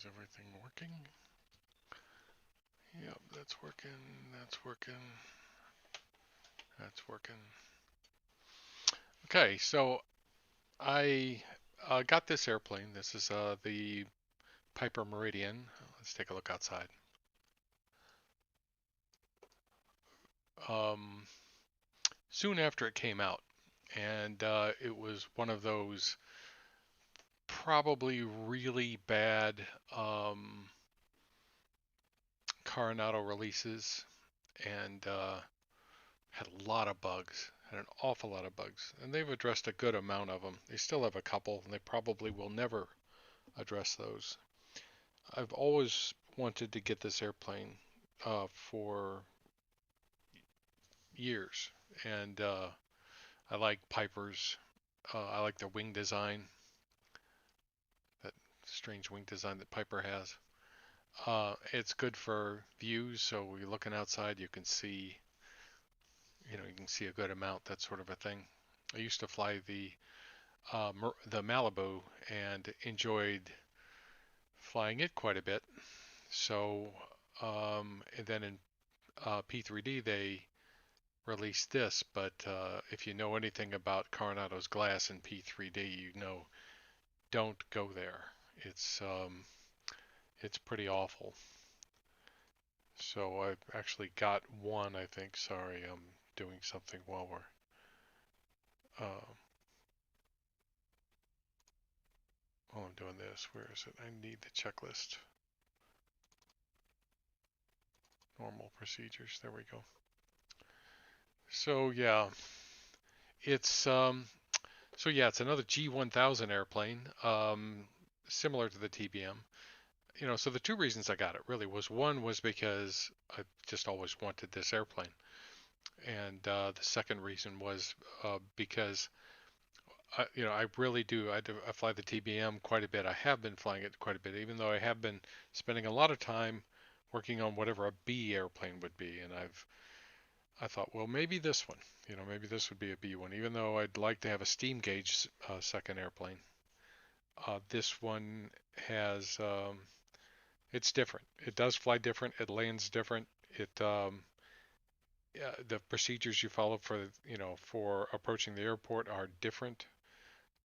Is everything working? Yep, that's working. That's working. That's working. Okay, so I got this airplane. This is the Piper Meridian. Let's take a look outside. Um, Soon after it came out, and it was one of those probably really bad Carenado releases, and had a lot of bugs, had an awful lot of bugs, and they've addressed a good amount of them. They still have a couple, and they probably will never address those. I've always wanted to get this airplane for years, and I like Piper's. I like their wing design, that strange wing design that Piper has. It's good for views, so you're looking outside, you can see, you can see a good amount, that sort of a thing. I used to fly the Malibu and enjoyed flying it quite a bit. So, and then in P3D they released this, but if you know anything about Coronado's glass in P3D, you know don't go there. It's pretty awful. So I've actually got one, I think. Sorry, I'm doing something uh, while I'm doing this. Where is it? I need the checklist. Normal procedures. There we go. So yeah, it's it's another G1000 airplane, similar to the TBM. So the two reasons I got it really was, one was because I just always wanted this airplane, and the second reason was because I really do. I fly the TBM quite a bit. I have been flying it quite a bit, even though I have been spending a lot of time working on whatever a B airplane would be, and I thought, well, maybe this one, maybe this would be a B one, even though I'd like to have a steam gauge second airplane. This one has, it's different. It does fly different. It lands different. The procedures you follow for approaching the airport are different.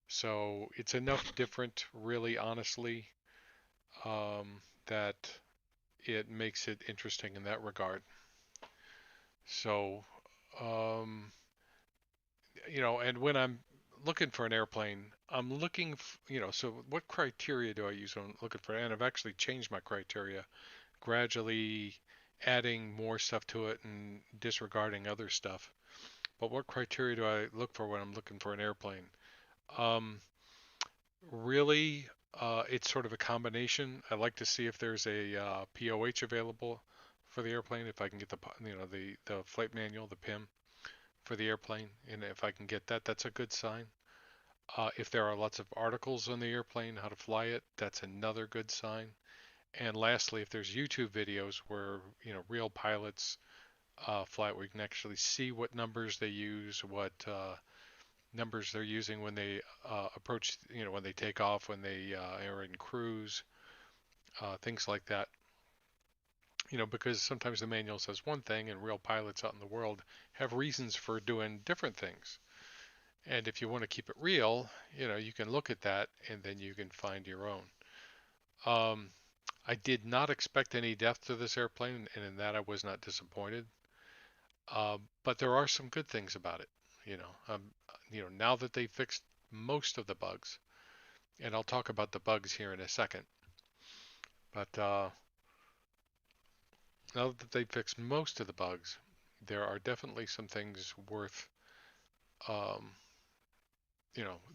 So it's enough different, really, honestly, that it makes it interesting in that regard. So, um, and when I'm looking for an airplane, I'm looking, so what criteria do I use when I'm looking for it? And I've actually changed my criteria, gradually adding more stuff to it and disregarding other stuff. But what criteria do I look for when I'm looking for an airplane? Um, Really, it's sort of a combination. I like to see if there's a POH available for the airplane, if I can get the flight manual, the PIM for the airplane, and if I can get that, that's a good sign. If there are lots of articles on the airplane, how to fly it, that's another good sign. And lastly, if there's YouTube videos where real pilots fly it, where you can actually see what numbers they use, what numbers they're using when they approach, when they take off, when they are in cruise, things like that. Because sometimes the manual says one thing and real pilots out in the world have reasons for doing different things. And if you want to keep it real, you can look at that and then you can find your own. I did not expect any depth to this airplane, and in that I was not disappointed. But there are some good things about it. Now that they fixed most of the bugs, and I'll talk about the bugs here in a second. But now that they fixed most of the bugs, there are definitely some things worth, um,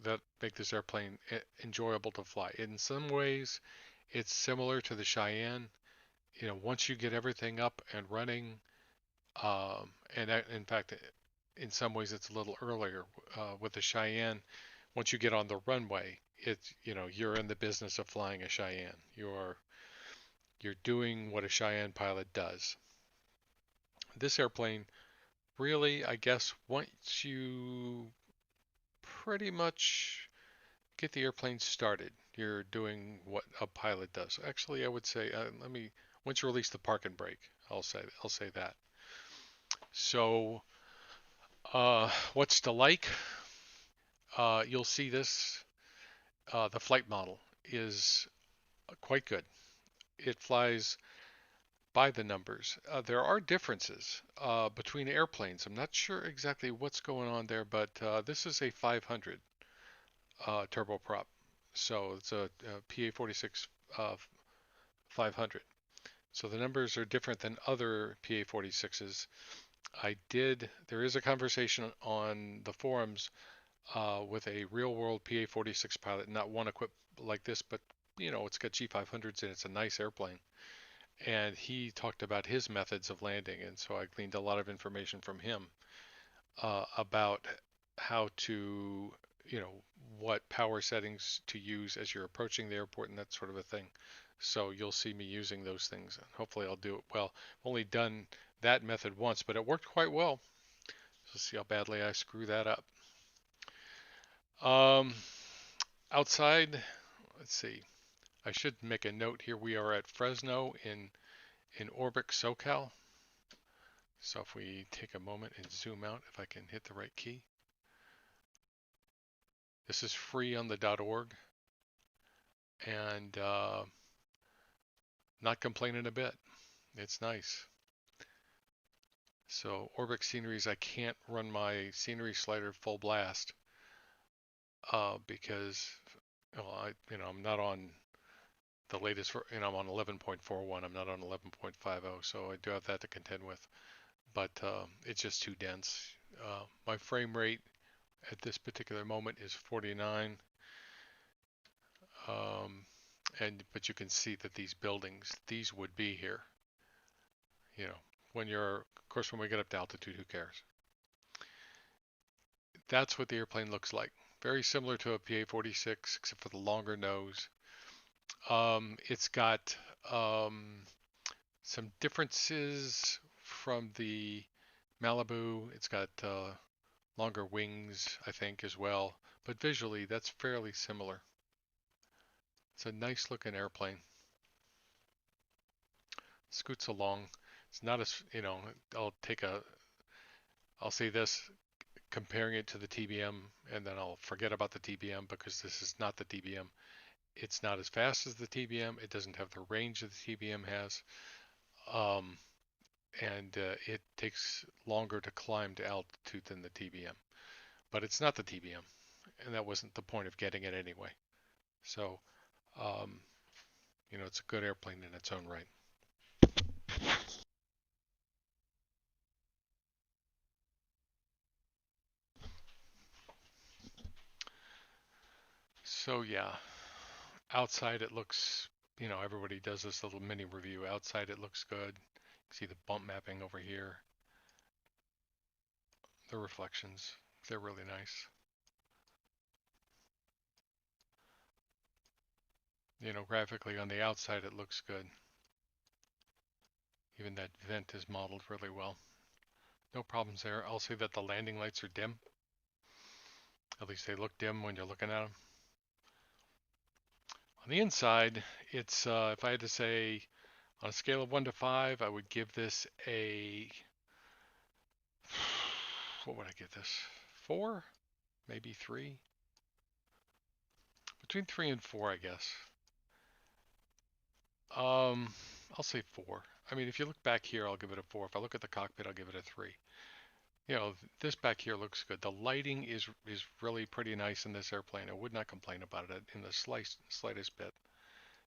that make this airplane enjoyable to fly. In some ways, it's similar to the Cheyenne. Once you get everything up and running, and in fact, in some ways, it's a little earlier with the Cheyenne. Once you get on the runway, it's you're in the business of flying a Cheyenne. You're doing what a Cheyenne pilot does. This airplane really, I guess, once you pretty much get the airplane started. You're doing what a pilot does. Actually, I would say once you release the park and brake, I'll say that. So, what's to like? You'll see this. The flight model is quite good. It flies by the numbers. There are differences between airplanes. I'm not sure exactly what's going on there, but this is a 500 turboprop. So it's a PA46 500. So the numbers are different than other PA46s. There is a conversation on the forums with a real world PA46 pilot, not one equipped like this, but it's got G500s and it's a nice airplane. And he talked about his methods of landing, and so I gleaned a lot of information from him about how to, what power settings to use as you're approaching the airport and that sort of a thing. So you'll see me using those things, and hopefully I'll do it well. I've only done that method once, but it worked quite well. So see how badly I screw that up. Um, outside, let's see. I should make a note here. We are at Fresno in Orbic, SoCal. So if we take a moment and zoom out, if I can hit the right key. This is free on the .org, and not complaining a bit. It's nice. So Orbic sceneries, I can't run my scenery slider full blast because I'm not on the latest. I'm on 11.41. I'm not on 11.50, so I do have that to contend with. But it's just too dense. My frame rate at this particular moment is 49. But you can see that these buildings, these would be here. Of course, when we get up to altitude, who cares? That's what the airplane looks like. Very similar to a PA46, except for the longer nose. It's got some differences from the Malibu. It's got longer wings, I think, as well. But visually, that's fairly similar. It's a nice looking airplane. Scoots along. It's not as, I'll say this, comparing it to the TBM, and then I'll forget about the TBM because this is not the TBM. It's not as fast as the TBM. It doesn't have the range that the TBM has. And it takes longer to climb to altitude than the TBM. But it's not the TBM, and that wasn't the point of getting it anyway. So, it's a good airplane in its own right. So yeah, outside it looks, everybody does this little mini review. Outside it looks good. You can see the bump mapping over here. The reflections, they're really nice. Graphically on the outside it looks good. Even that vent is modeled really well. No problems there. I'll say that the landing lights are dim. At least they look dim when you're looking at them. On the inside, it's, if I had to say, on a scale of 1 to 5, I would give this a, what would I give this? 4? Maybe 3? Between 3 and 4, I guess. I'll say 4. I mean, if you look back here, I'll give it a 4. If I look at the cockpit, I'll give it a 3. This back here looks good. The lighting is really pretty nice in this airplane. I would not complain about it in the slightest bit.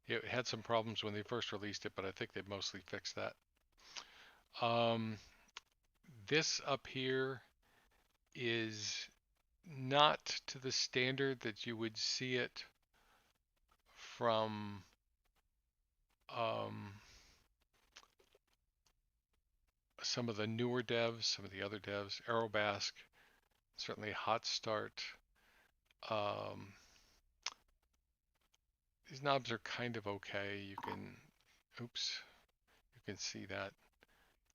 It had some problems when they first released it, but I think they've mostly fixed that. This up here is not to the standard that you would see it from some of the newer devs, some of the other devs. Aerobasque, certainly Hot Start. These knobs are kind of okay. You can see that.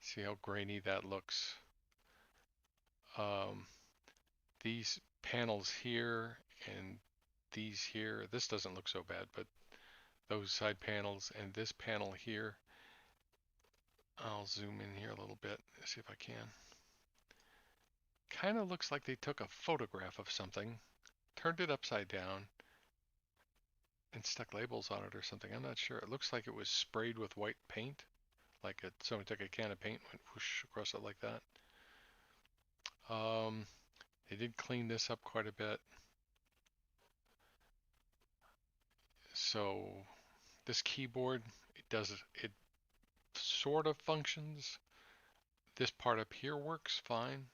See how grainy that looks. These panels here and these here. This doesn't look so bad, but those side panels and this panel here, I'll zoom in here a little bit, see if I can. Kind of looks like they took a photograph of something, turned it upside down, and stuck labels on it or something. I'm not sure. It looks like it was sprayed with white paint, like someone took a can of paint, went whoosh across it like that. They did clean this up quite a bit. So this keyboard, it sort of functions. This part up here works fine.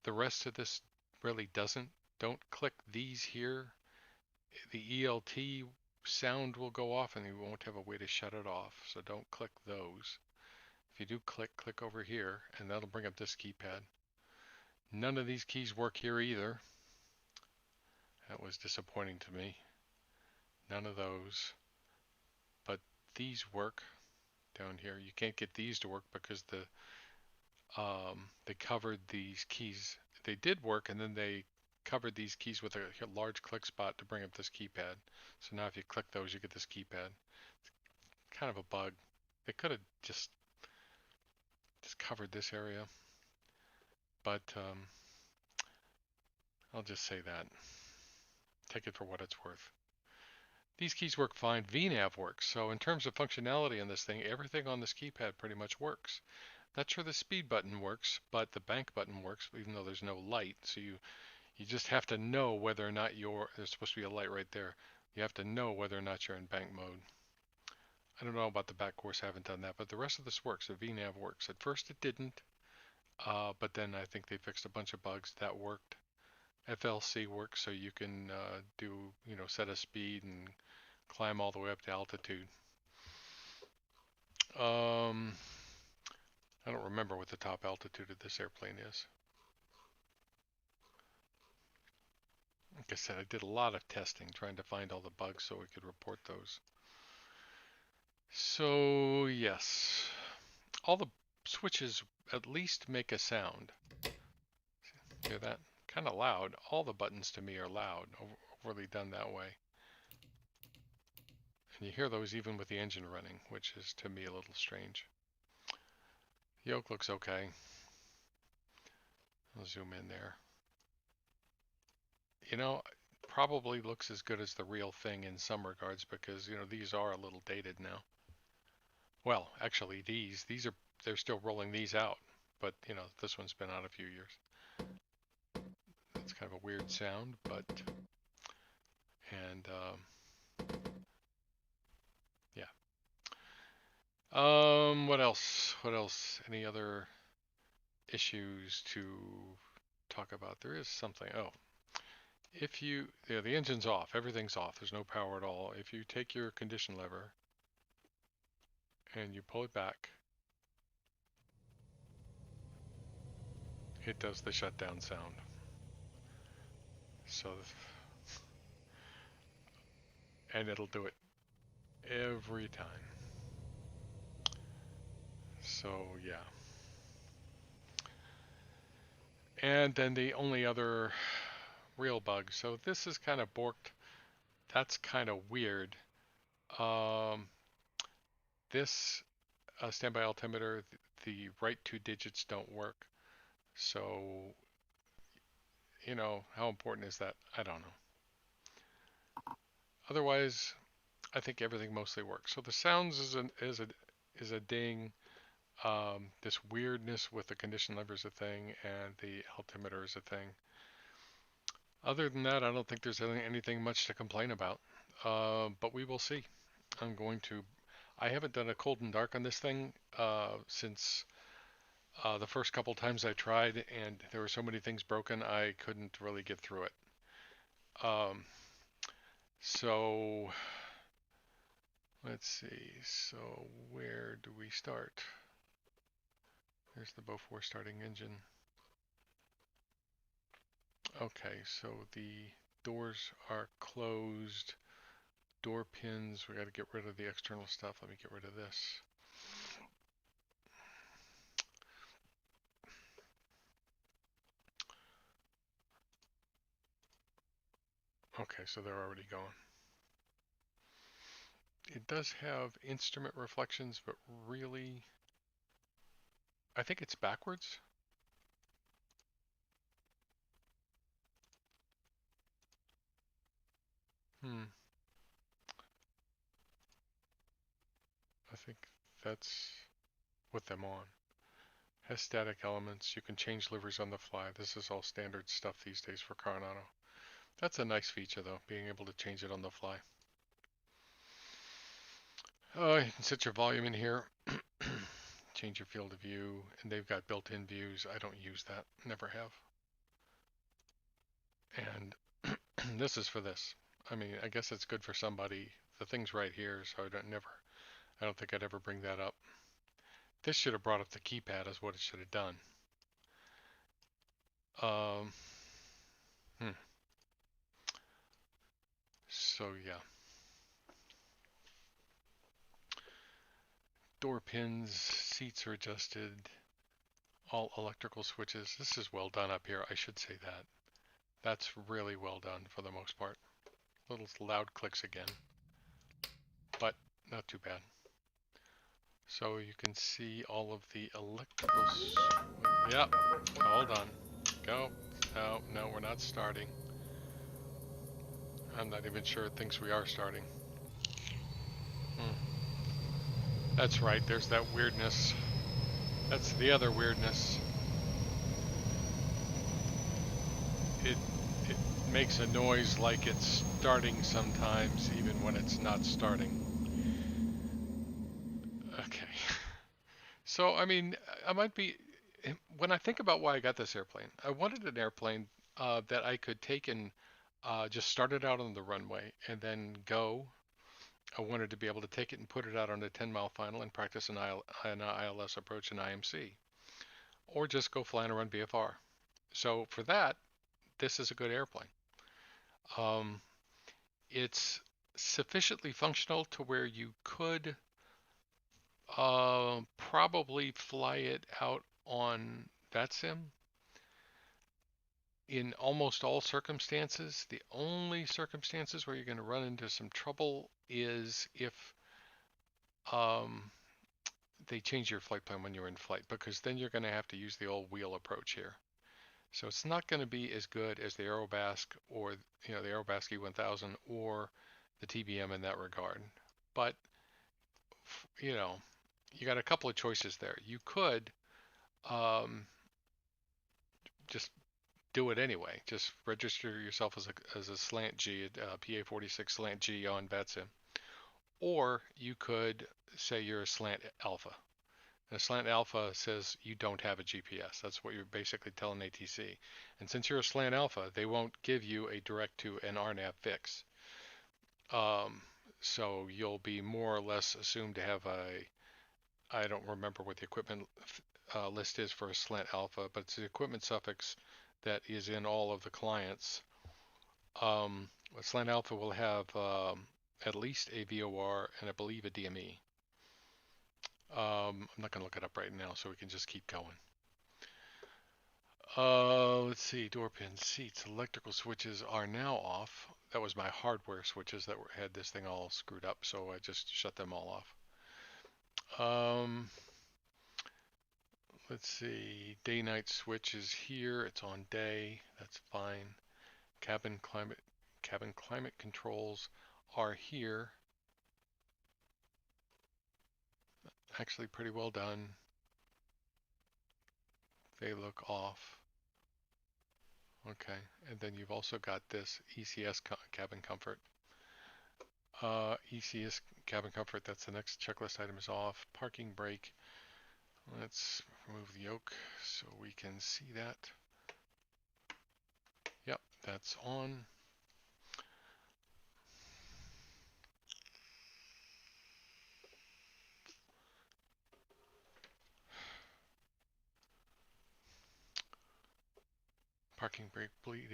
The rest of this really doesn't. Don't click these here. The ELT sound will go off and you won't have a way to shut it off. So don't click those. If you do click over here and that'll bring up this keypad. None of these keys work here either. That was disappointing to me. None of those. But these work down here. You can't get these to work because they covered these keys. They did work, and then they covered these keys with a large click spot to bring up this keypad. So now if you click those, you get this keypad. It's kind of a bug. They could have just covered this area, but I'll just say that. Take it for what it's worth. These keys work fine. VNav works. So in terms of functionality on this thing, everything on this keypad pretty much works. Not sure the speed button works, but the bank button works, even though there's no light. So you just have to know whether or not there's supposed to be a light right there. You have to know whether or not you're in bank mode. I don't know about the back course, I haven't done that, but the rest of this works. The VNav works. At first it didn't, but then I think they fixed a bunch of bugs that worked. FLC works, so you can set a speed and climb all the way up to altitude. I don't remember what the top altitude of this airplane is. Like I said, I did a lot of testing trying to find all the bugs so we could report those. So yes, all the switches at least make a sound. Hear that? Kind of loud. All the buttons to me are loud, overly done that way. And you hear those even with the engine running, which is to me a little strange. Yoke looks okay. I'll zoom in there. Probably looks as good as the real thing in some regards because, these are a little dated now. Well, actually they're still rolling these out, but, this one's been out a few years. It's kind of a weird sound, but, and, yeah. What else? Any other issues to talk about? There is something. Oh. If the engine's off, everything's off, there's no power at all. If you take your condition lever and you pull it back, it does the shutdown sound. So, and it'll do it every time. So, yeah. And then the only other real bug. So this is kind of borked. That's kind of weird. This standby altimeter, the right two digits don't work. So, how important is that? I don't know. Otherwise, I think everything mostly works. So the sounds is a ding. This weirdness with the condition lever is a thing, and the altimeter is a thing. Other than that, I don't think there's anything much to complain about. But we will see. I haven't done a cold and dark on this thing since the first couple times I tried, and there were so many things broken, I couldn't really get through it. So let's see. So where do we start? There's the before starting engine. Okay, so the doors are closed. Door pins, we got to get rid of the external stuff. Let me get rid of this. Okay, so they're already going. It does have instrument reflections, but really, I think it's backwards. I think that's with them on. Has static elements. You can change liveries on the fly. This is all standard stuff these days for Carenado. That's a nice feature, though, being able to change it on the fly. You can set your volume in here, change your field of view, and they've got built-in views. I don't use that, never have. And this is for this. I mean, I guess it's good for somebody. The thing's right here, so I don't think I'd ever bring that up. This should have brought up the keypad is what it should have done. Um, So yeah. Door pins, seats are adjusted, all electrical switches. This is well done up here, I should say that. That's really well done for the most part. Little loud clicks again, but not too bad. So you can see all of the electrical... Yep, hold on. Go. No, we're not starting. I'm not even sure it thinks we are starting. That's right, there's that weirdness. That's the other weirdness. It makes a noise like it's starting sometimes, even when it's not starting. Okay. So, I mean, I might be... When I think about why I got this airplane, I wanted an airplane that I could take and just start it out on the runway and then go. I wanted to be able to take it and put it out on a 10-mile final and practice an ILS approach in IMC, or just go flying around BFR. So for that, this is a good airplane. It's sufficiently functional to where you could probably fly it out on VATSIM in almost all circumstances. The only circumstances where you're going to run into some trouble is if they change your flight plan when you're in flight, because then you're going to have to use the old wheel approach here. So it's not going to be as good as the Aerobasque or the Aerobasque E1000 or the TBM in that regard. But you got a couple of choices there. You could just do it anyway. Just register yourself as a slant G, PA46 slant G on VATSIM. Or you could say you're a slant alpha. And a slant alpha says you don't have a GPS. That's what you're basically telling ATC. And since you're a slant alpha, they won't give you a direct to an RNAV fix. So you'll be more or less assumed to have I don't remember what the equipment list is for a slant alpha, but it's the equipment suffix that is in all of the clients. A slant alpha will have at least a VOR and I believe a DME. I'm not going to look it up right now, so we can just keep going. Let's see, door pins, seats, electrical switches are now off. That was my hardware switches that had this thing all screwed up, so I just shut them all off. Let's see, day-night switch is here. It's on day. That's fine. Cabin climate controls are here. Actually pretty well done. They look off. Okay, and then you've also got this ECS cabin comfort. ECS cabin comfort, that's the next checklist item, is off. Parking brake. Let's remove the yoke so we can see that. Yep, that's on. Parking brake, bleed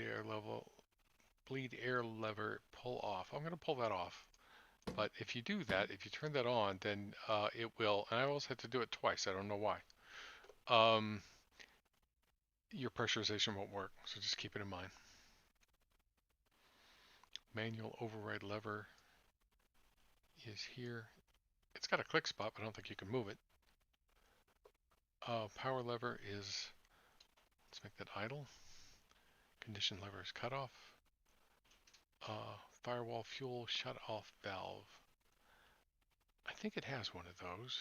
air lever, pull off. I'm going to pull that off. But if you do that, if you turn that on, then it will, and I always had to do it twice, I don't know why. Your pressurization won't work, so just keep it in mind. Manual override lever is here. It's got a click spot, but I don't think you can move it. Power lever is, let's make that idle. Condition lever is cut off. Firewall fuel shut off valve. I think it has one of those.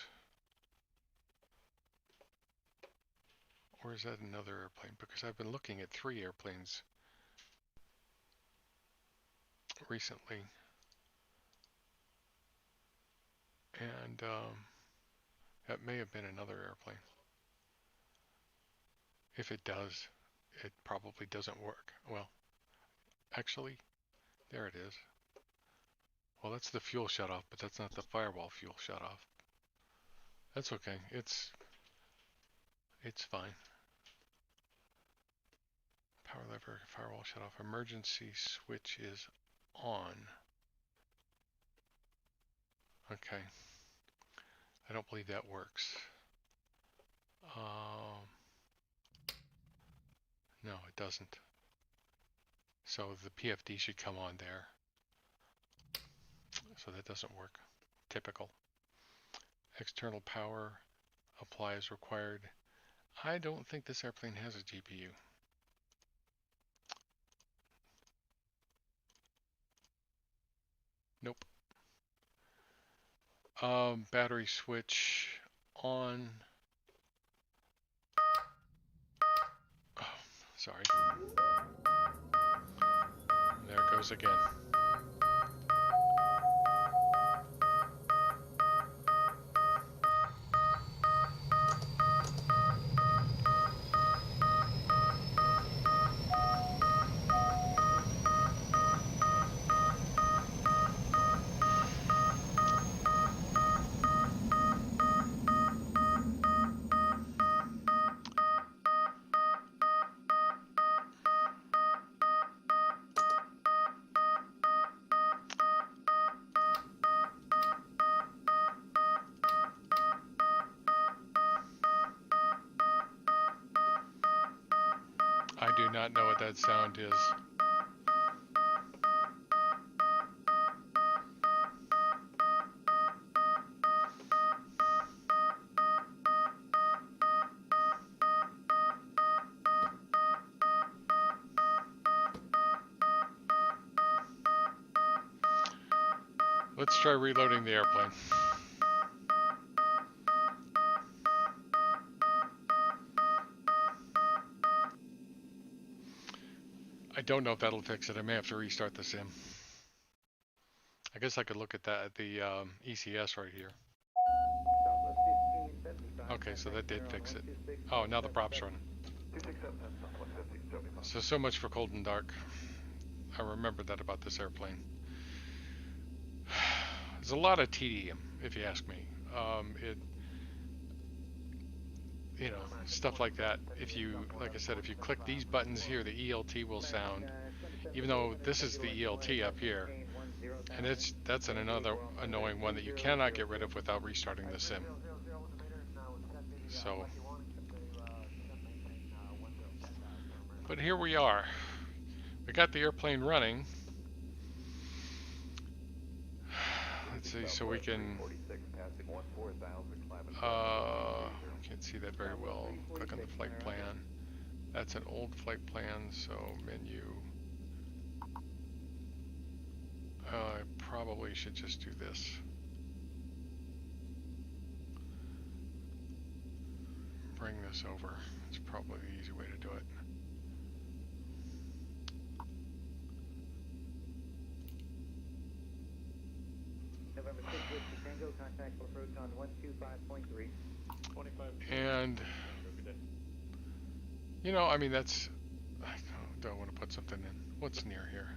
Or is that another airplane? Because I've been looking at 3 airplanes recently. And that may have been another airplane. If it does, it probably doesn't work. Well, actually, there it is. Well, that's the fuel shut off, but that's not the firewall fuel shut off. That's okay. It's fine. Power lever, firewall shut off. Emergency switch is on. Okay. I don't believe that works. No, it doesn't. So the PFD should come on there. So that doesn't work. Typical. External power apply as required. I don't think this airplane has a GPU. Nope. Battery switch on. Oh, sorry. There it goes again. I do not know what that sound is. Let's try reloading the airplane. I don't know if that'll fix it. I may have to restart the sim. I guess I could look at that at the ECS right here. Okay, so that did fix it. Oh, now the prop's running. So much for cold and dark. I remember that about this airplane. There's a lot of tedium, if you ask me. You know, stuff like that. If you, like I said, if you click these buttons here, the ELT will sound, even though this is the ELT up here, and that's another annoying one that you cannot get rid of without restarting the sim. So, but here we are. We got the airplane running. Let's see, so we can, can't see that very well. Click on the flight plan. That's an old flight plan, so menu. I probably should just do this. Bring this over. It's probably the easy way to do it. November 6th, Whiskey Tango, contact for approach on 125.3. 25. And, you know, I mean, that's, I don't want to put something in. What's near here?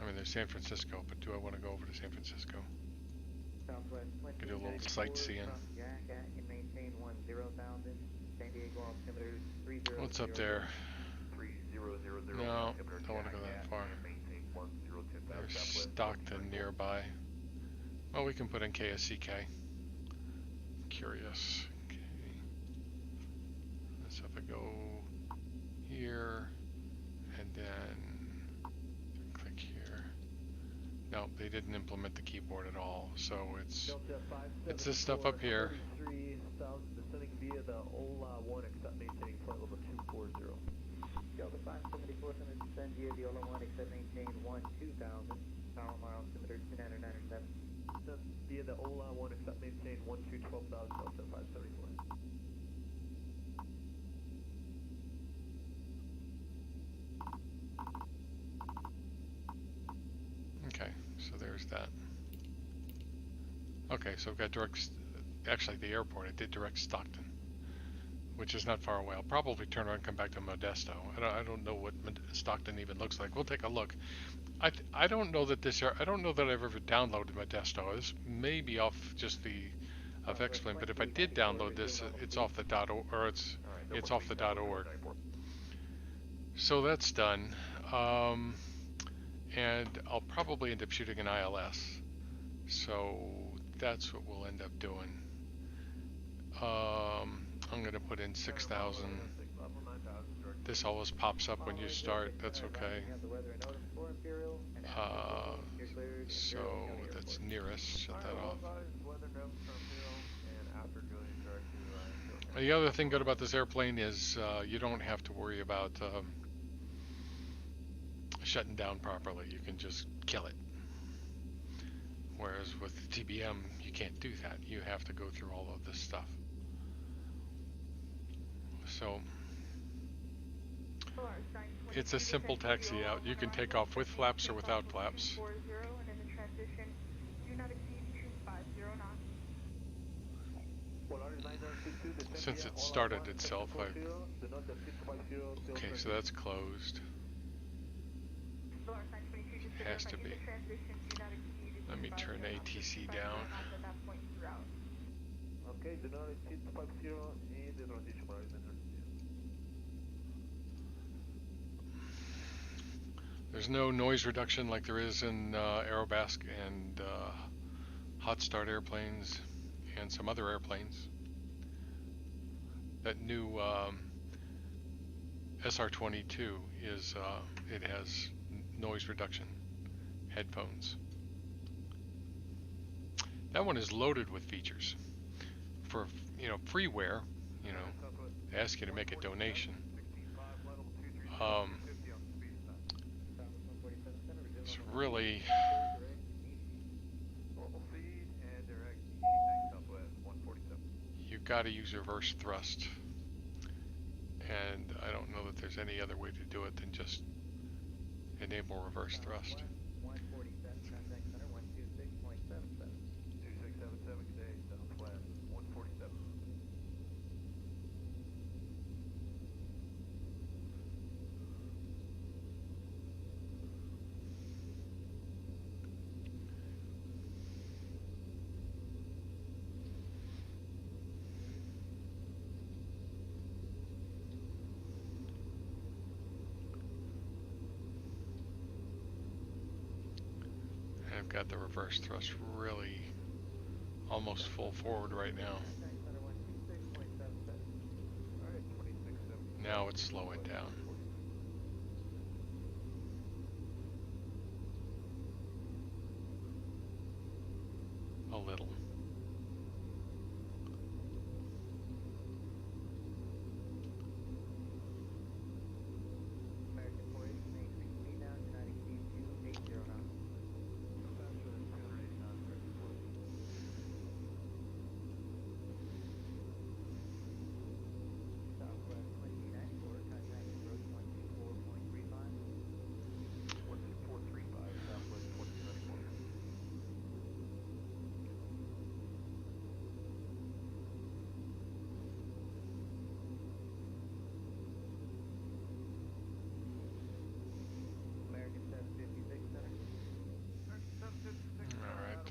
I mean, there's San Francisco, but do I want to go over to San Francisco? Southwest 20. Could do a little sightseeing. What's up there? No, don't want to go that far. There's Stockton nearby. Well, we can put in KSCK. Curious. Okay. So if I go here and then click here, no, they didn't implement the keyboard at all. So it's this stuff up here. 33,000 descending via the OLA 1, except maintaining flight level 240. Delta 574 is going to descend via the Ola 1, except maintain 12,000. Power mile altimeter 2997. Via the OLA 1, except maintain 12,000, Delta 574. Okay, so there's that. Okay, so I've got direct, actually the airport, I did direct Stockton, which is not far away. I'll probably turn around and come back to Modesto. I don't know what Stockton even looks like. We'll take a look. I don't know that I don't know that I've ever downloaded Modesto. This may be off just the of XPlane, but if I did download this, it's off the it's off the .org. So that's done. And I'll probably end up shooting an ILS. So that's what we'll end up doing. I'm going to put in 6,000. This always pops up when you start. That's okay. So that's nearest. Shut that off. The other thing good about this airplane is you don't have to worry about shutting down properly. You can just kill it. Whereas with the TBM, you can't do that. You have to go through all of this stuff. So it's a simple taxi out. You can take off with flaps or without flaps. Since it started itself, okay, so that's closed. Has to be. Let me turn ATC down. Okay, do not exceed 50 in the transition horizon. There's no noise reduction like there is in Aerobasque and Hot Start airplanes and some other airplanes. That new SR22 is it has noise reduction headphones. That one is loaded with features. For freeware, they ask you to make a donation. It's really you've got to use reverse thrust, and I don't know that there's any other way to do it than just enable reverse thrust. 147, contact center 126.77. 2677 today, southwest 147. I've got the reverse thrust really almost full forward right now. Now it's slowing down. A little. American 480, maintain speed now, do not exceed 280 knots. Southwest 2094, contact approach 124.35. 12435, southwest 2094. American 756 center. Alright.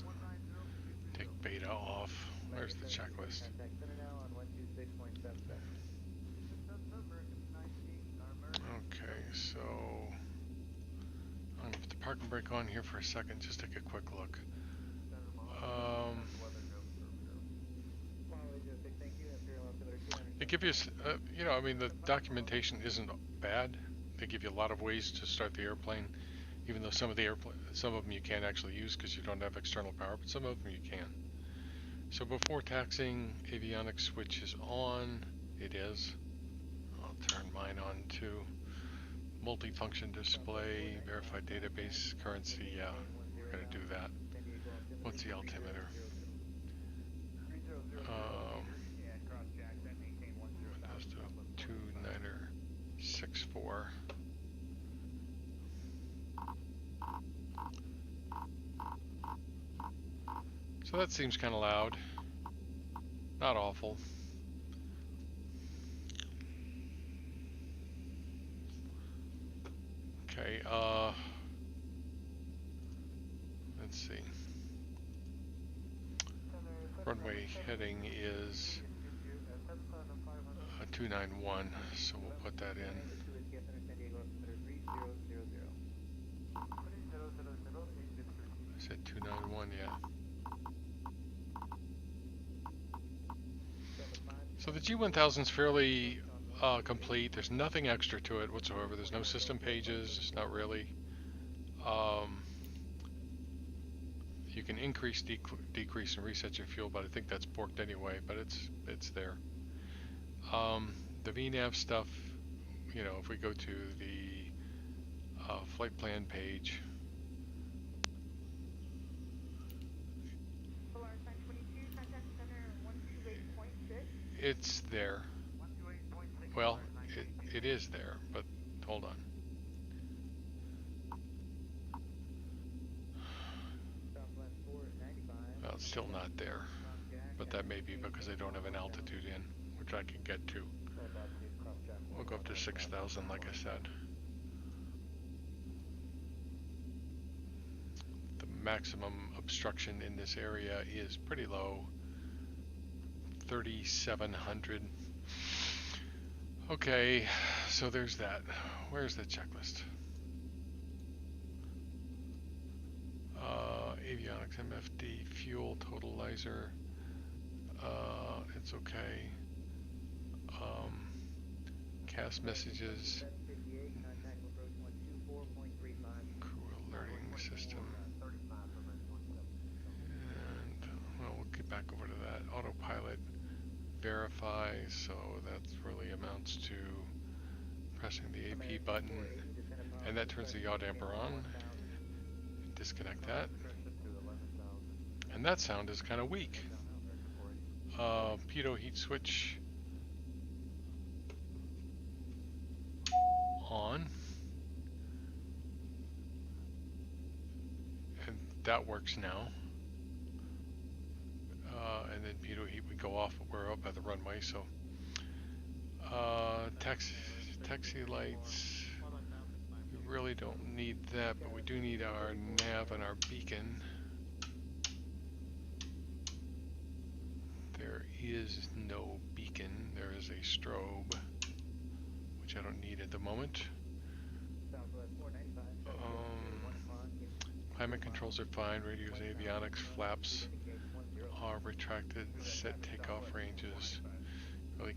Take beta off. Where's the checklist? Contact center now on 126.77. Okay, so I'm gonna put the parking brake on here for a second, just take a quick look. It give you, you know, I mean, the documentation isn't bad. They give you a lot of ways to start the airplane, even though some of them you can't actually use because you don't have external power, but some of them you can. So before taxing, avionics switch is on. It is. I'll turn mine on too. Multifunction display, verified database, currency, yeah, we're gonna do that. What's the altimeter? That's the 2964. So that seems kind of loud. Not awful. Okay, let's see. Runway heading is 291, so we'll put that in. I said 291, yeah. So the G1000 is fairly complete. There's nothing extra to it whatsoever. There's no system pages. It's not really. You can increase, decrease, and reset your fuel, but I think that's borked anyway. But it's there. The VNAV stuff, you know, if we go to the flight plan page. It's there. Well, it is there, but hold on. Well, it's still not there, but that may be because they don't have an altitude in, which I can get to. We'll go up to 6,000, like I said. The maximum obstruction in this area is pretty low, 3,700. Okay, so there's that. Where's the checklist? Avionics, MFD, fuel, totalizer. It's okay. Cast messages. Crew alerting system. And, well, we'll get back over to that. Autopilot. Verify, so that really amounts to pressing the AP button, and that turns the yaw damper on. Disconnect that, and that sound is kind of weak. Pitot heat switch on, and that works now. And then pitot heat would go off, but we're up at the runway, so taxi lights, we really don't need that, but we do need our nav and our beacon. There is no beacon, there is a strobe, which I don't need at the moment. Climate controls are fine, radios, avionics, flaps are retracted, set takeoff ranges. Really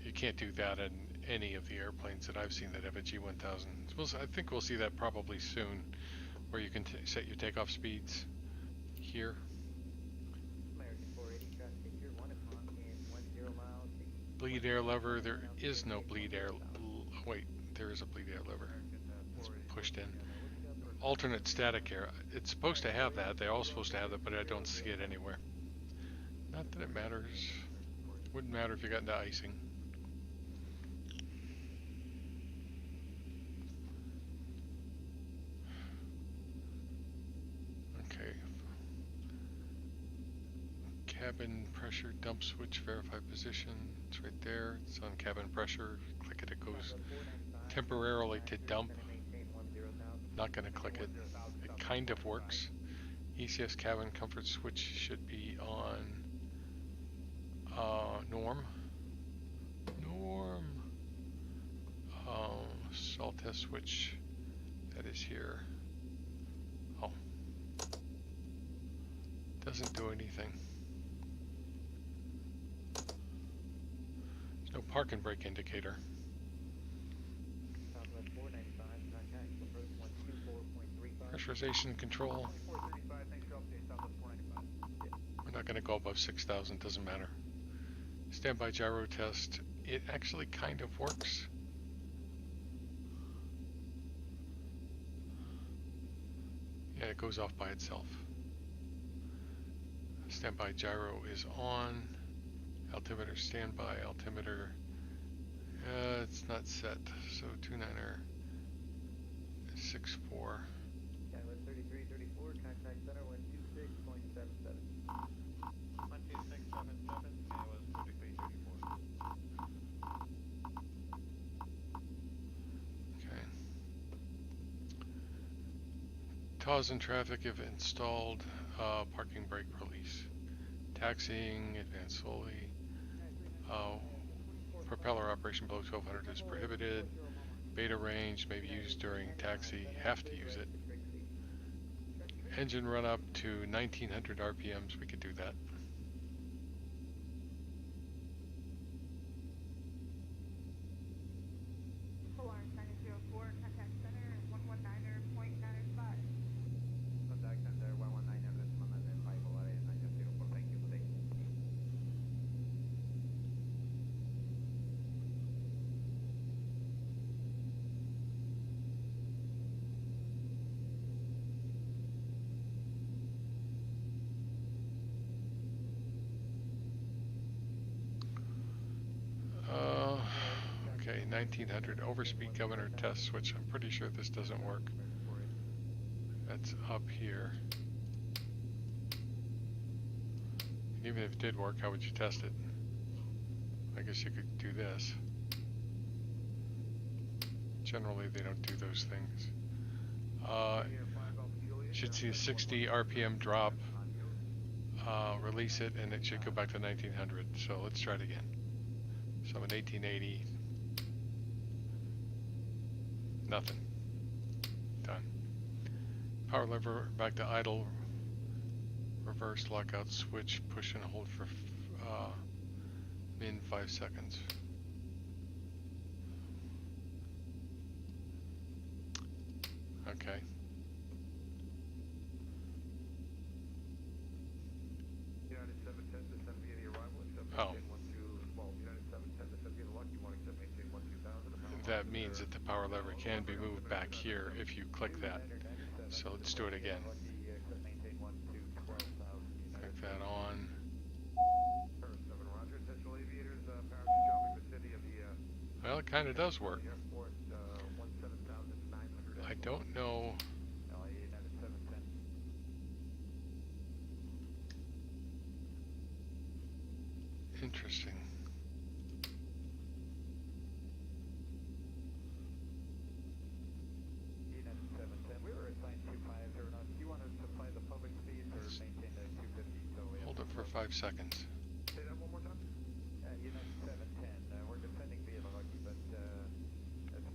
you can't do that in any of the airplanes that I've seen that have a G1000. I think we'll see that probably soon, where you can set your takeoff speeds here. Bleed air lever, there is no bleed air, wait, there is a bleed air lever. It's pushed in. Alternate static air, it's supposed to have that, they're all supposed to have that, but I don't see it anywhere. Not that it matters. Wouldn't matter if you got into icing. Okay. Cabin pressure dump switch, verify position. It's right there. It's on cabin pressure. Click it, it goes temporarily to dump. Not going to click it. It kind of works. ECS cabin comfort switch should be on norm. Salt test switch, that is here. Oh, doesn't do anything. park and brake indicator. Southwest 495, contact approach 124.35. Pressurization control. 2435, thanks for update, Southwest 495. We're not going to go above 6,000, doesn't matter. Standby gyro test. It actually kind of works. Yeah, it goes off by itself. Standby gyro is on. Altimeter standby. Altimeter. It's not set. So 29er 64. Southwest 3334, contact center 126.77. 12677, Southwest 3334. Okay. TAWs in traffic if installed. Parking brake release. Taxiing, advance slowly. Propeller operation below 1200 is prohibited. Beta range may be used during taxi. Have to use it. Engine run up to 1900 RPMs. We could do that. Polaris 904, contact center 119.95. Contact center 119.5, Polaris 904, thank you, good day. Okay, 1900 overspeed governor test switch. I'm pretty sure this doesn't work. That's up here. And even if it did work, how would you test it? I guess you could do this. Generally, they don't do those things. Should see a 60 RPM drop. Release it, and it should go back to 1900. So let's try it again. So I'm at 1880. Nothing. Done. Power lever back to idle. Reverse lockout switch. Push and hold for min 5 seconds. Okay. United 710, descend via the arrival, accept Oh. maintain 12, United 710, descend via the lock, you want to accept maintain 2000. That means that the power lever can be moved back here if you click that. So let's do it again. Click that on. Well, it kind of does work. I don't know. Interesting. Hold it for 5 seconds. Say that one more time. United 710, we're descending via the Lucky, but that's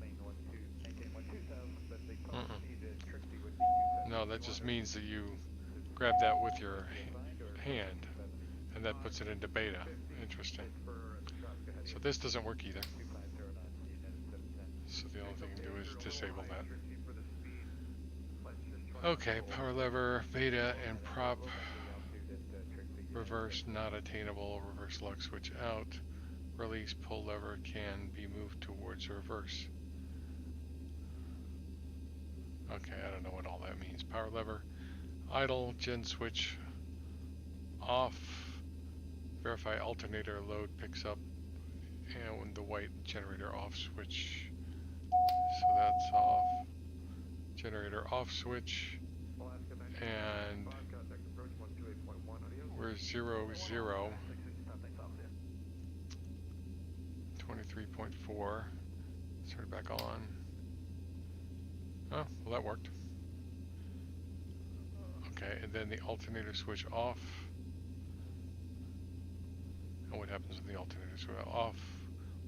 maintain 12000, but the public speed strictly would be 270. No, that just means that you grab that with your hand, and that puts it into beta. Interesting. So this doesn't work either. So the only thing you can do is disable that. Okay, power lever, beta, and prop. Reverse not attainable. Reverse lock switch out. Release pull lever can be moved towards reverse. Okay, I don't know what all that means. Power lever, idle, gen switch off. Verify alternator load picks up, and when the white generator off switch. So that's off. Generator off switch, and we're 0, 0. 23.4. Turn it back on. Oh, well that worked. Okay, and then the alternator switch off. And what happens when the alternator switch off?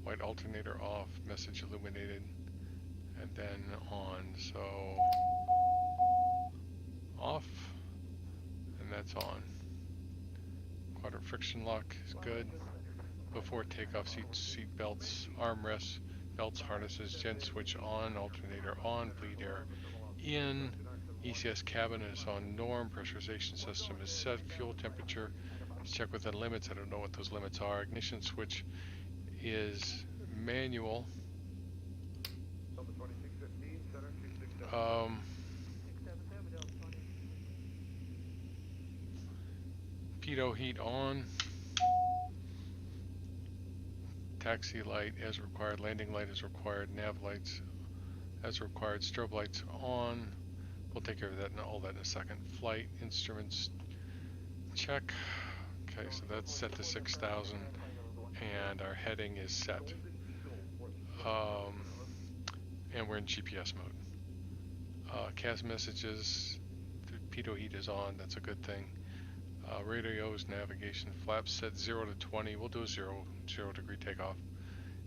White alternator off, message illuminated, and then on. So off, and that's on. Quadrant friction lock is good. before takeoff. Seat belts, armrests, belts, harnesses, gen switch on, alternator on, bleed air in. ECS cabin is on norm. Pressurization system is set. Fuel temperature is checked within limits. I don't know what those limits are. Ignition switch is manual. Pitot heat on. Taxi light as required. Landing light as required. Nav lights as required. Strobe lights on. We'll take care of that and all that in a second. Flight instruments check. Okay, so that's set to 6,000 and our heading is set. And we're in GPS mode. CAS messages, the pitot heat is on, that's a good thing. Radios, navigation, flaps set 0 to 20. We'll do a 0 degree takeoff.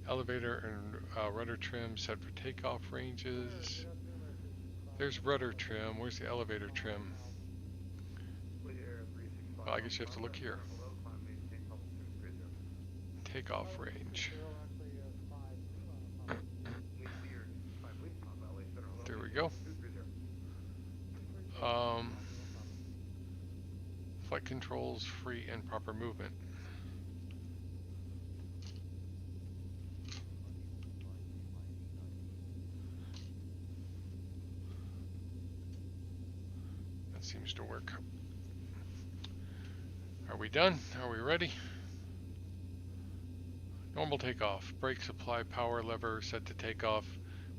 Elevator and rudder trim set for takeoff ranges. There's rudder trim. Where's the elevator trim? Well, I guess you have to look here. Takeoff range. There we go. Flight controls, free and proper movement. That seems to work. Are we done? Are we ready? Normal takeoff. Brake supply power lever set to takeoff.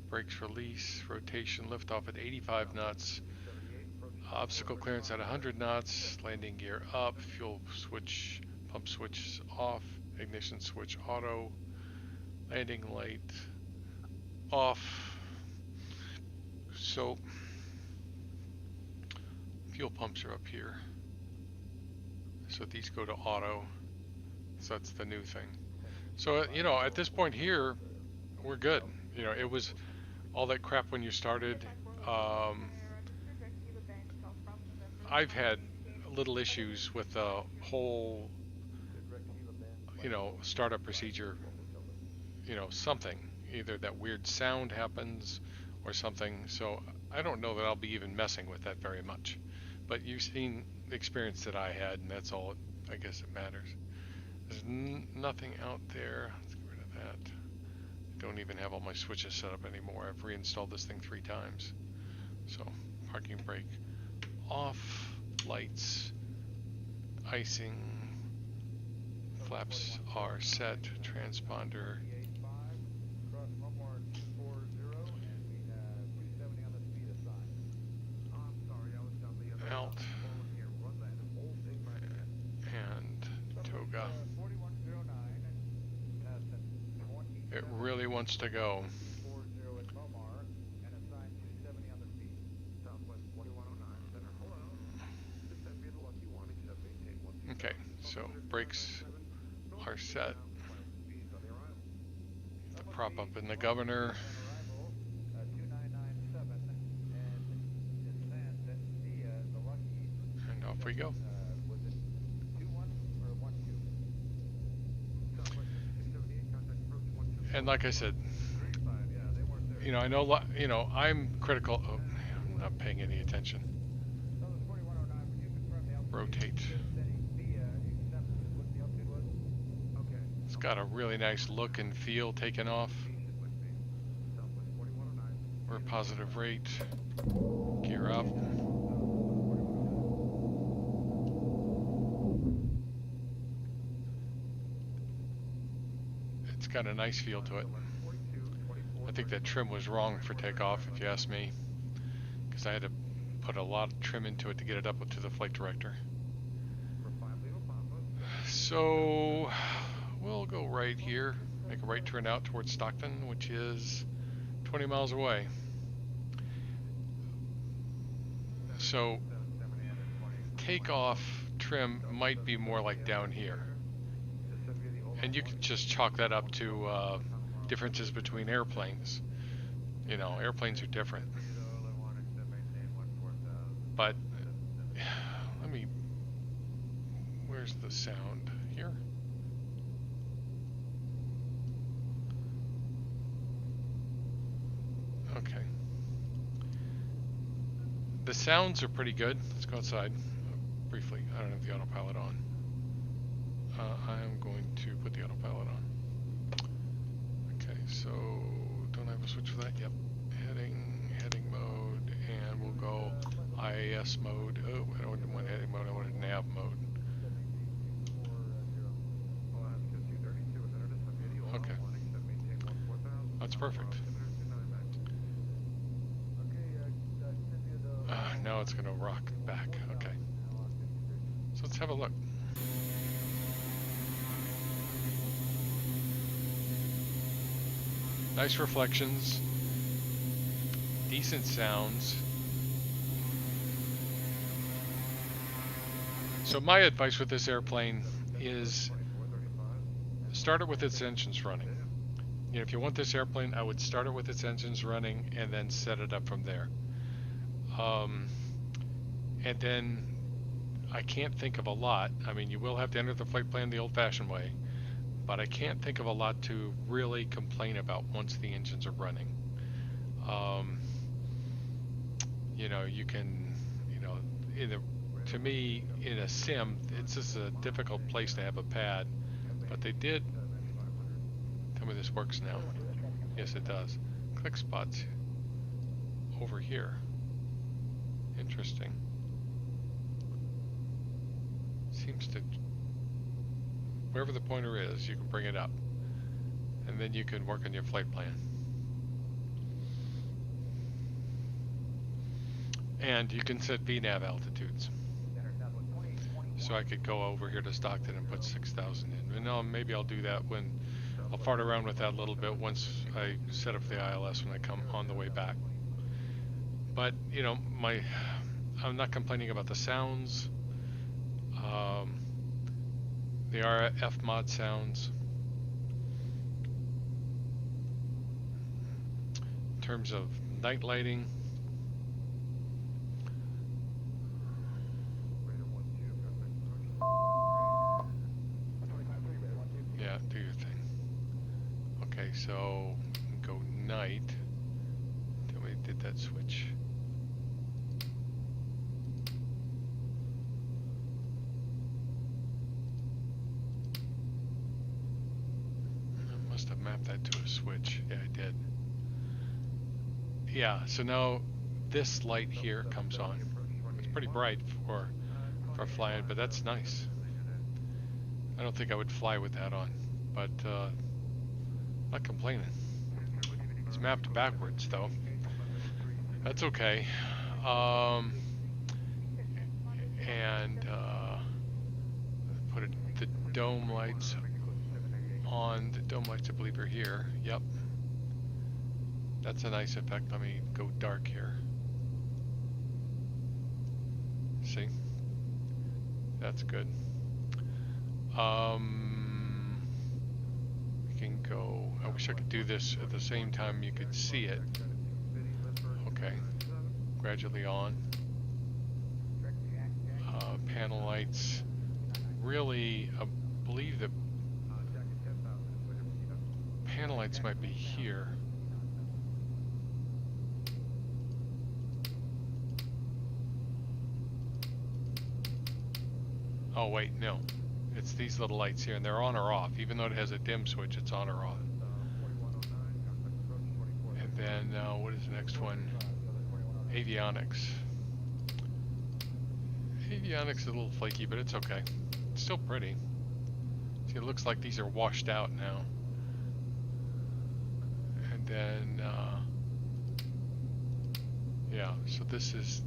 Brakes release. Rotation liftoff at 85 knots. Obstacle clearance at 100 knots. Landing gear up. Fuel switch, pump switch off. Ignition switch auto. Landing light off. So fuel pumps are up here. So these go to auto. So that's the new thing. So, you know, at this point here, we're good. You know, it was all that crap when you started. I've had little issues with the whole, you know, startup procedure. You know, something. Either that weird sound happens or something. So I don't know that I'll be even messing with that very much. But you've seen the experience that I had, and that's all I guess it matters. There's nothing out there. Let's get rid of that. I don't even have all my switches set up anymore. I've reinstalled this thing 3 times. So, parking brake off, lights, icing, flaps are set, transponder. Out. And toga. It really wants to go. Okay, so brakes are set. The prop up in the governor. And off we go. And like I said, you know, I know, you know, I'm critical. Oh, I'm not paying any attention. Rotate. It's got a really nice look and feel taken off. We're positive rate. Gear up. It's got a nice feel to it. I think that trim was wrong for takeoff, if you ask me, because I had to put a lot of trim into it to get it up to the flight director. So we'll go right here, make a right turn out towards Stockton, which is 20 miles away. So takeoff trim might be more like down here. And you can just chalk that up to differences between airplanes. You know, airplanes are different. But let me, where's the sound? Here? The sounds are pretty good. Let's go outside briefly. I don't have the autopilot on. I am going to put the autopilot on. Okay, so don't I have a switch for that? Yep. Heading mode, and we'll go IAS mode. Oh, I don't want heading mode. I wanted nav mode. Okay. That's perfect. Now it's going to rock back. Okay. So let's have a look. Nice reflections. Decent sounds. So my advice with this airplane is start it with its engines running. You know, if you want this airplane, I would start it with its engines running and then set it up from there. And then I can't think of a lot. I mean, you will have to enter the flight plan the old-fashioned way, but I can't think of a lot to really complain about once the engines are running. You know, you can, you know, to me, in a sim, it's just a difficult place to have a pad, but they did. Tell me this works now. Yes, it does. Click spots over here. Interesting. Seems to, wherever the pointer is, you can bring it up, and then you can work on your flight plan. And you can set VNAV altitudes. So I could go over here to Stockton and put 6,000 in. And no, maybe I'll do that when I'll fart around with that a little bit once I set up the ILS when I come on the way back. But you know, I'm not complaining about the sounds. The RF mod sounds. In terms of night lighting, yeah, do your thing. Okay, so go night. Tell me, did that switch? I mapped that to a switch. Yeah, I did. Yeah, so now this light here comes on. It's pretty bright for flying, but that's nice. I don't think I would fly with that on, but not complaining. It's mapped backwards though. That's okay. And put the dome lights on. The dome lights, I believe, are here. Yep. That's a nice effect. Let me go dark here. See? That's good. We can go. I wish I could do this at the same time you could see it. Okay. Gradually on. Panel lights. Really, I believe the panel lights might be here. Oh wait, no. It's these little lights here, and they're on or off. Even though it has a dim switch, it's on or off. And then, what is the next one? Avionics. Avionics is a little flaky, but it's okay. It's still pretty. See, it looks like these are washed out now. And then, yeah, so this is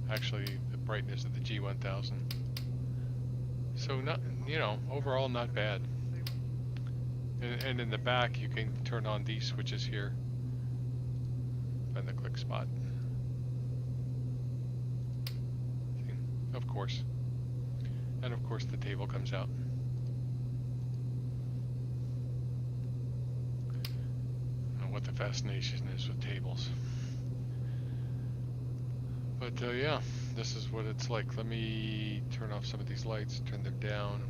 actually the brightness of the G1000. So not, you know, overall not bad. And in the back you can turn on these switches here. Find the click spot. See? Of course. And of course the table comes out. I don't know what the fascination is with tables. But yeah, this is what it's like. Let me turn off some of these lights, turn them down.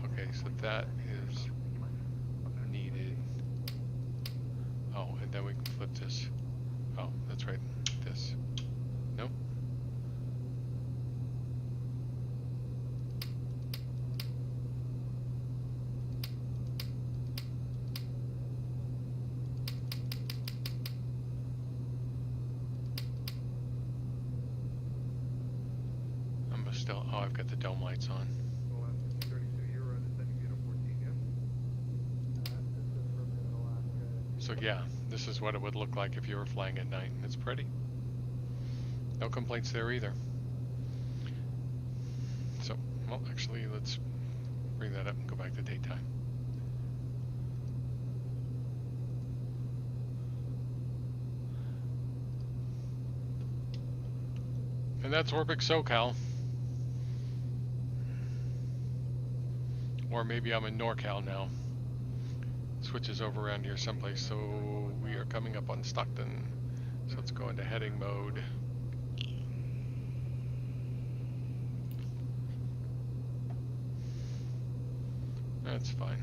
Okay, so that is needed. then we can flip this. Oh, that's right. This. Nope. I'm still. Oh, I've got the dome lights on. So yeah, this is what it would look like if you were flying at night. It's pretty. No complaints there either. So, well, actually, let's bring that up and go back to daytime. And that's Orbic SoCal. Or maybe I'm in NorCal now. Switches over around here someplace. So we are coming up on Stockton. So let's go into heading mode. That's fine.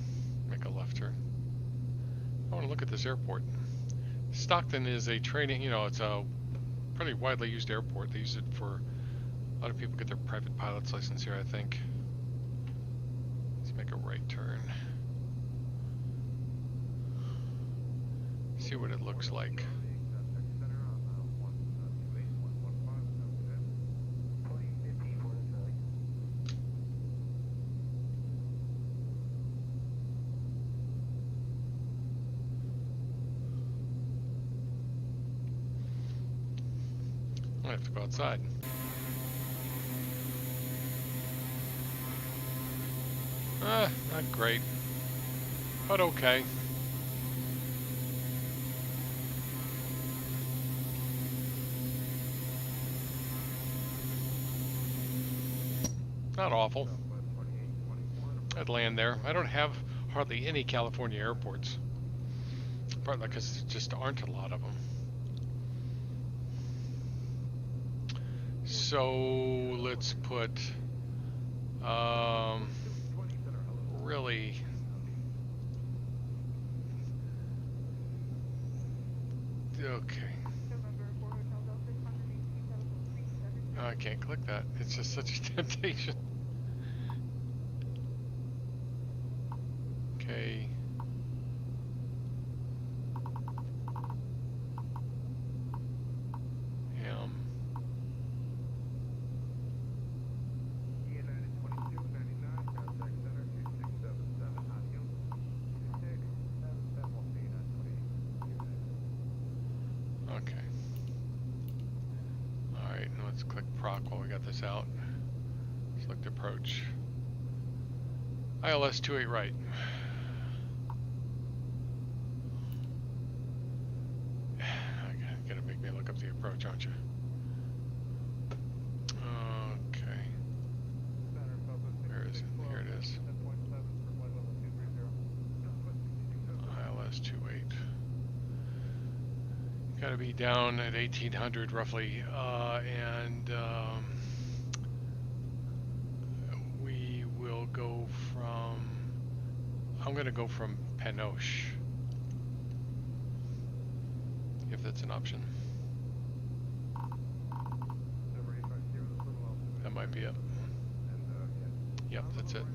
Make a left turn. I want to look at this airport. Stockton is a training, you know, it's a pretty widely used airport. They use it for, a lot of people get their private pilot's license here, I think. Let's make a right turn. See what it looks like. I have to go outside. Not great, but okay. Not awful. I'd land there. I don't have hardly any California airports, partly because there just aren't a lot of them. So let's put really okay. I can't click that. It's just such a temptation. Okay. This out. Select approach. ILS 28 right. Gonna make me look up the approach, aren't you? Okay. Where is it? Here it is. ILS 28. Gotta be down at 1800 roughly, and we will go from, I'm gonna go from Panoche, if that's an option. That might be it. Yep, that's it.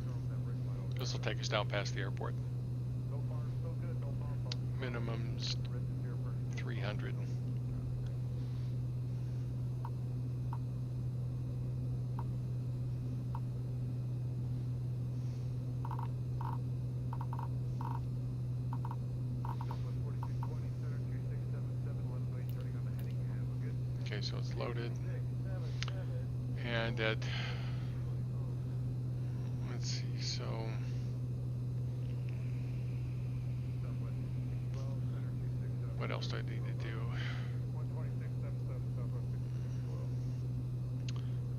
This will take us down past the airport. Minimum's 300. Okay, so it's loaded. And at, let's see, so what else do I need to do?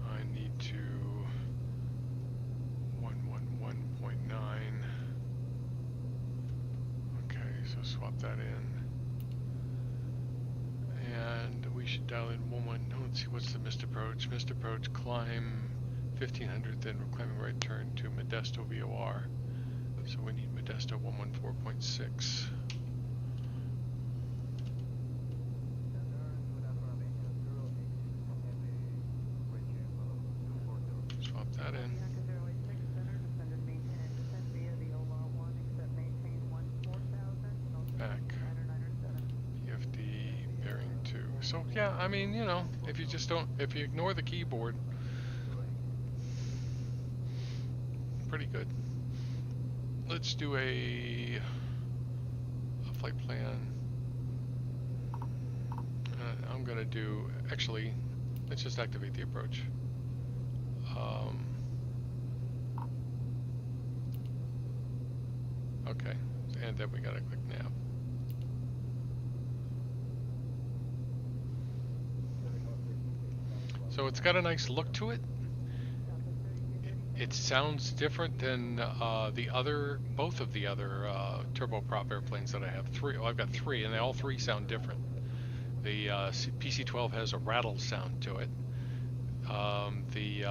I need to 111.9. Okay, so swap that in. And we should dial in 11. Let's see, what's the missed approach? Missed approach, climb 1500, then we're climbing right turn to Modesto VOR. So we need Modesto 114.6. that in. Back. PFD bearing 2. So yeah, I mean, you know, if you ignore the keyboard, pretty good. Let's do a flight plan. I'm gonna do, actually, let's just activate the approach. Okay, and then we gotta click nav. So it's got a nice look to it. It sounds different than both of the other turboprop airplanes that I have. Well, I've got 3, and they all 3 sound different. The PC-12 has a rattle sound to it. The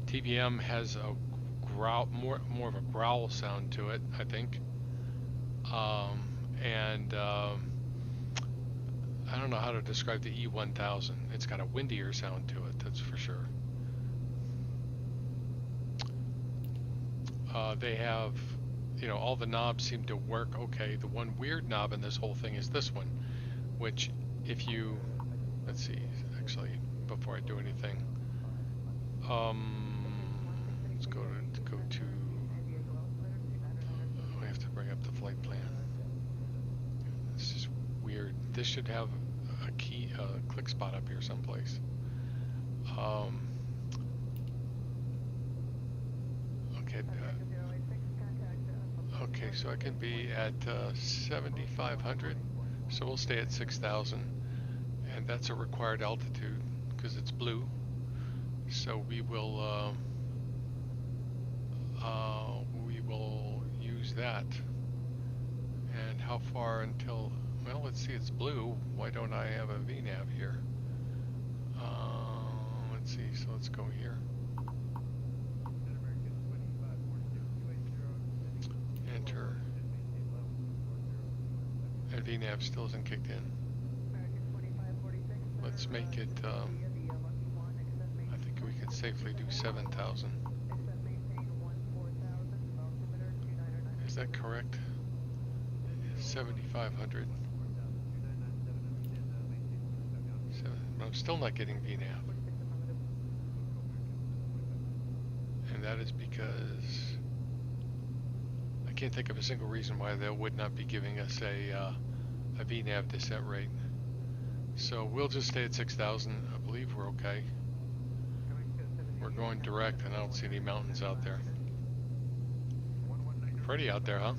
TBM has a growl, more of a growl sound to it, I think. I don't know how to describe the E1000. It's got a windier sound to it, that's for sure. They have, you know, all the knobs seem to work okay. The one weird knob in this whole thing is this one, which if you, let's see, actually, before I do anything, let's go to, we have to bring up the flight plan. This is weird. This should have a key, click spot up here someplace. Okay. Okay, so I can be at 7,500. So we'll stay at 6,000, and that's a required altitude because it's blue. So we will use that. And how far until? Well, let's see. It's blue. Why don't I have a VNav here? Let's see. So let's go here. Enter. And VNav still isn't kicked in. Let's make it, I think we can safely do 7,000. Is that correct? 7,500. I'm still not getting VNav. And that is because I can't think of a single reason why they would not be giving us a VNav descent rate. So we'll just stay at 6,000. I believe we're okay. We're going direct, and I don't see any mountains out there. Pretty out there, huh?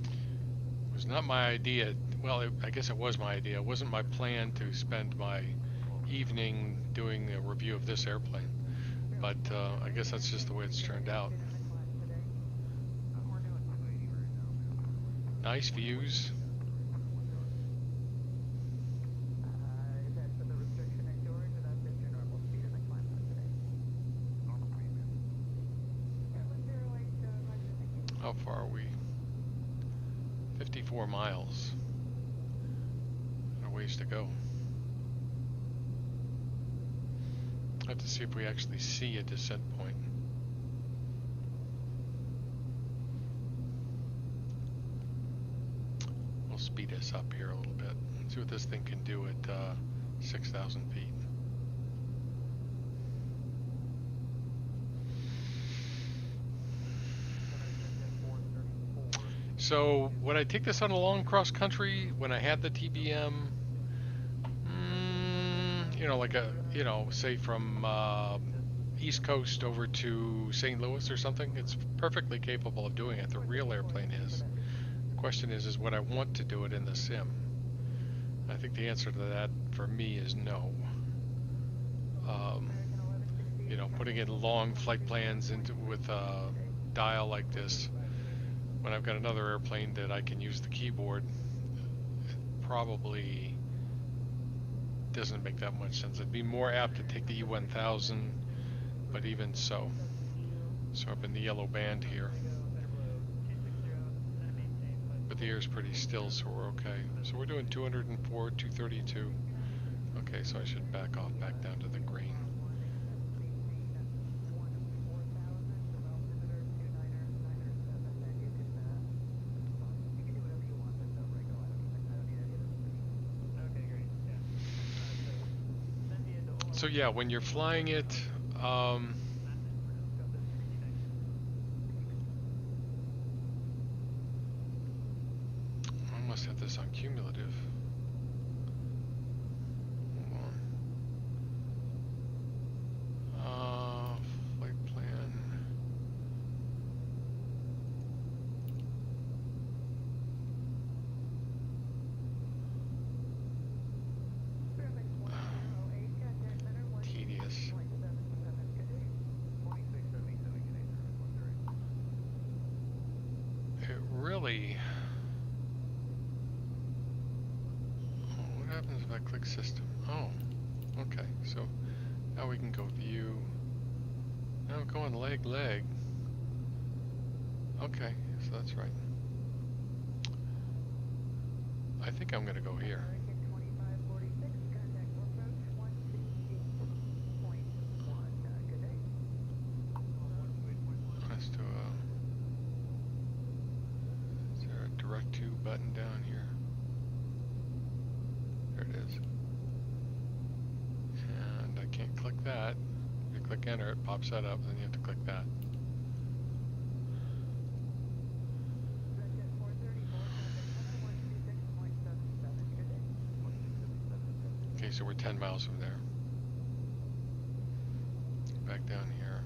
It was not my idea. Well, I guess it was my idea. It wasn't my plan to spend my evening doing a review of this airplane. But I guess that's just the way it's turned out. Nice views. How far are we? 54 miles. A ways to go. I have to see if we actually see a descent point. We'll speed us up here a little bit. Let's see what this thing can do at 6,000 feet. So when I take this on a long cross country, when I had the TBM, you know, like say from East Coast over to St. Louis or something, it's perfectly capable of doing it. The real airplane is. The question is would I want to do it in the sim? I think the answer to that for me is no. You know, putting in long flight plans with a dial like this, when I've got another airplane that I can use the keyboard, probably doesn't make that much sense. I'd be more apt to take the E1000, but even so. So up in the yellow band here. But the air's pretty still, so we're okay. So we're doing 204, 232. Okay, so I should back off back down to the green. So yeah, when you're flying it, I must have this on cumulative. Hold on. Flight plan. Tedious. It really. What happens if I click system? Oh, okay. So now we can go view. Now I'm going leg. Okay, so that's right. I think I'm gonna go here. Let's do is there a direct to button down here? There it is. And I can't click that. If you click enter, it pops that up, then you have to click that. Okay, so we're 10 miles from there. Back down here.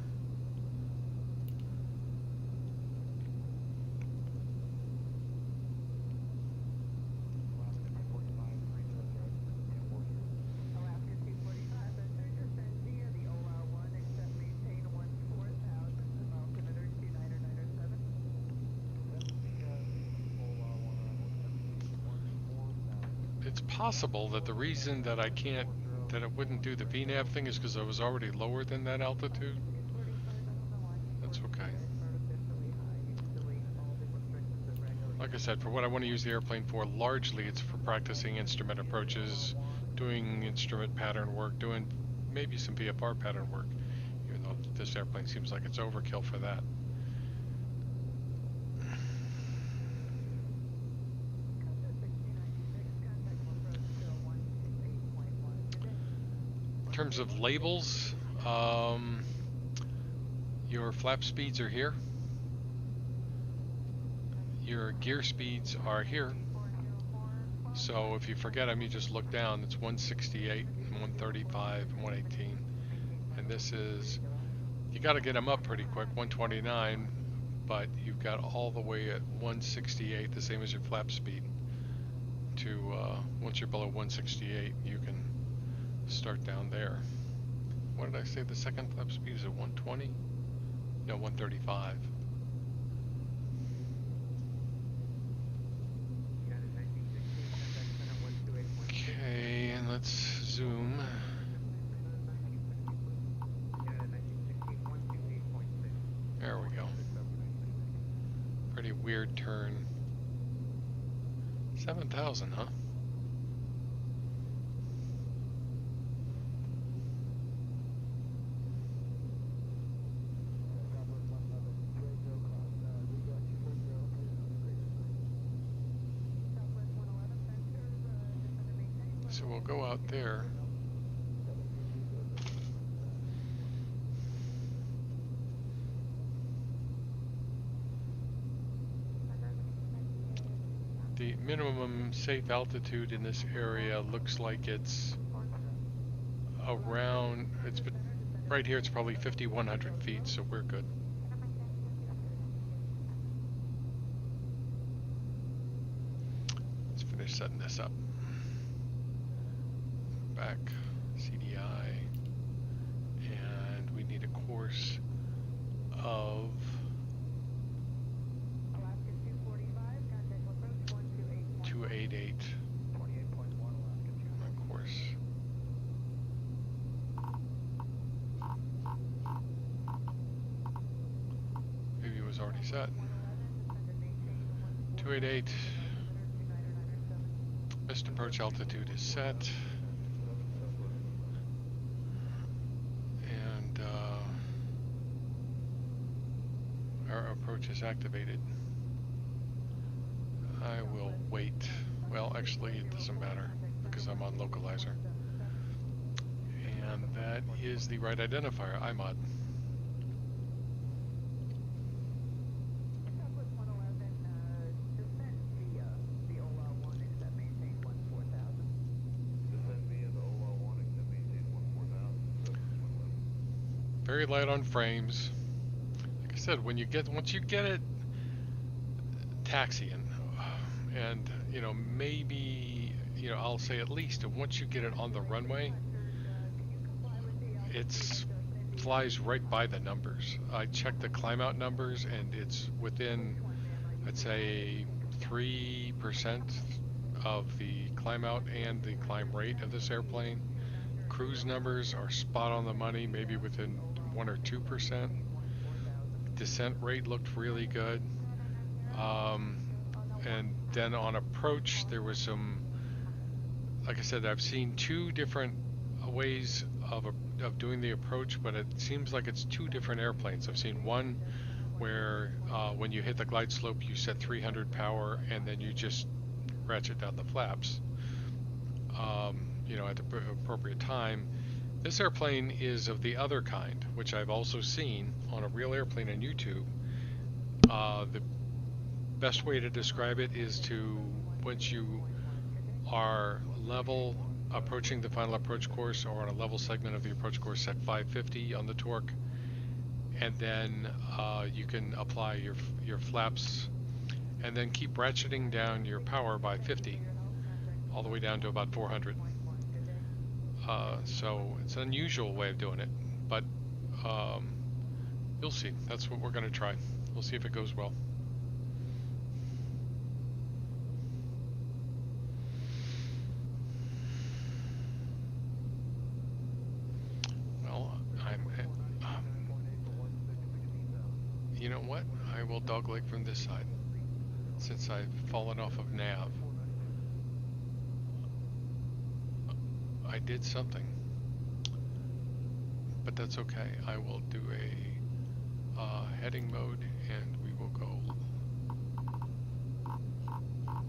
It's possible that the reason that that it wouldn't do the VNAV thing is because I was already lower than that altitude. That's okay. Like I said, for what I want to use the airplane for, largely it's for practicing instrument approaches, doing instrument pattern work, doing maybe some VFR pattern work, even though this airplane seems like it's overkill for that. In terms of labels, your flap speeds are here. Your gear speeds are here. So if you forget them, you just look down. It's 168, 135, and 118. And this is, you got to get them up pretty quick, 129, but you've got all the way at 168, the same as your flap speed. To once you're below 168, you can start down there. What did I say? The second flap speed is at 120? No, 135. Okay, and let's zoom. There we go. Pretty weird turn. 7,000, huh? So we'll go out there. The minimum safe altitude in this area looks like it's around, right here it's probably 5,100 feet, so we're good. Let's finish setting this up. Back, CDI, and we need a course of 288. My course. Maybe it was already set. 288. Missed approach altitude is set. which is activated. I will wait. Well, actually, it doesn't matter because I'm on localizer. And that is the right identifier, iMod. Southwest 111, descent via the Ola Warnings that maintain 14,000. Descend via the Ola Warnings that maintain 14,000. Very light on frames. Like I said, once you get it taxiing, and maybe I'll say at least once you get it on the runway, it flies right by the numbers. I checked the climb out numbers and it's within, I'd say, 3% of the climb out and the climb rate of this airplane. Cruise numbers are spot on the money, maybe within 1 or 2%. Descent rate looked really good. And then on approach, there was some, like I said, I've seen two different ways of doing the approach, but it seems like it's two different airplanes. I've seen one where when you hit the glide slope, you set 300 power and then you just ratchet down the flaps, at the appropriate time. This airplane is of the other kind, which I've also seen on a real airplane on YouTube. The best way to describe it is to, once you are level approaching the final approach course or on a level segment of the approach course, set 550 on the torque, and then you can apply your flaps and then keep ratcheting down your power by 50 all the way down to about 400. So it's an unusual way of doing it, but you'll see. That's what we're going to try. We'll see if it goes well. You know what? I will dogleg from this side, since I've fallen off of nav. I did something, but that's okay. I will do a heading mode, and we will go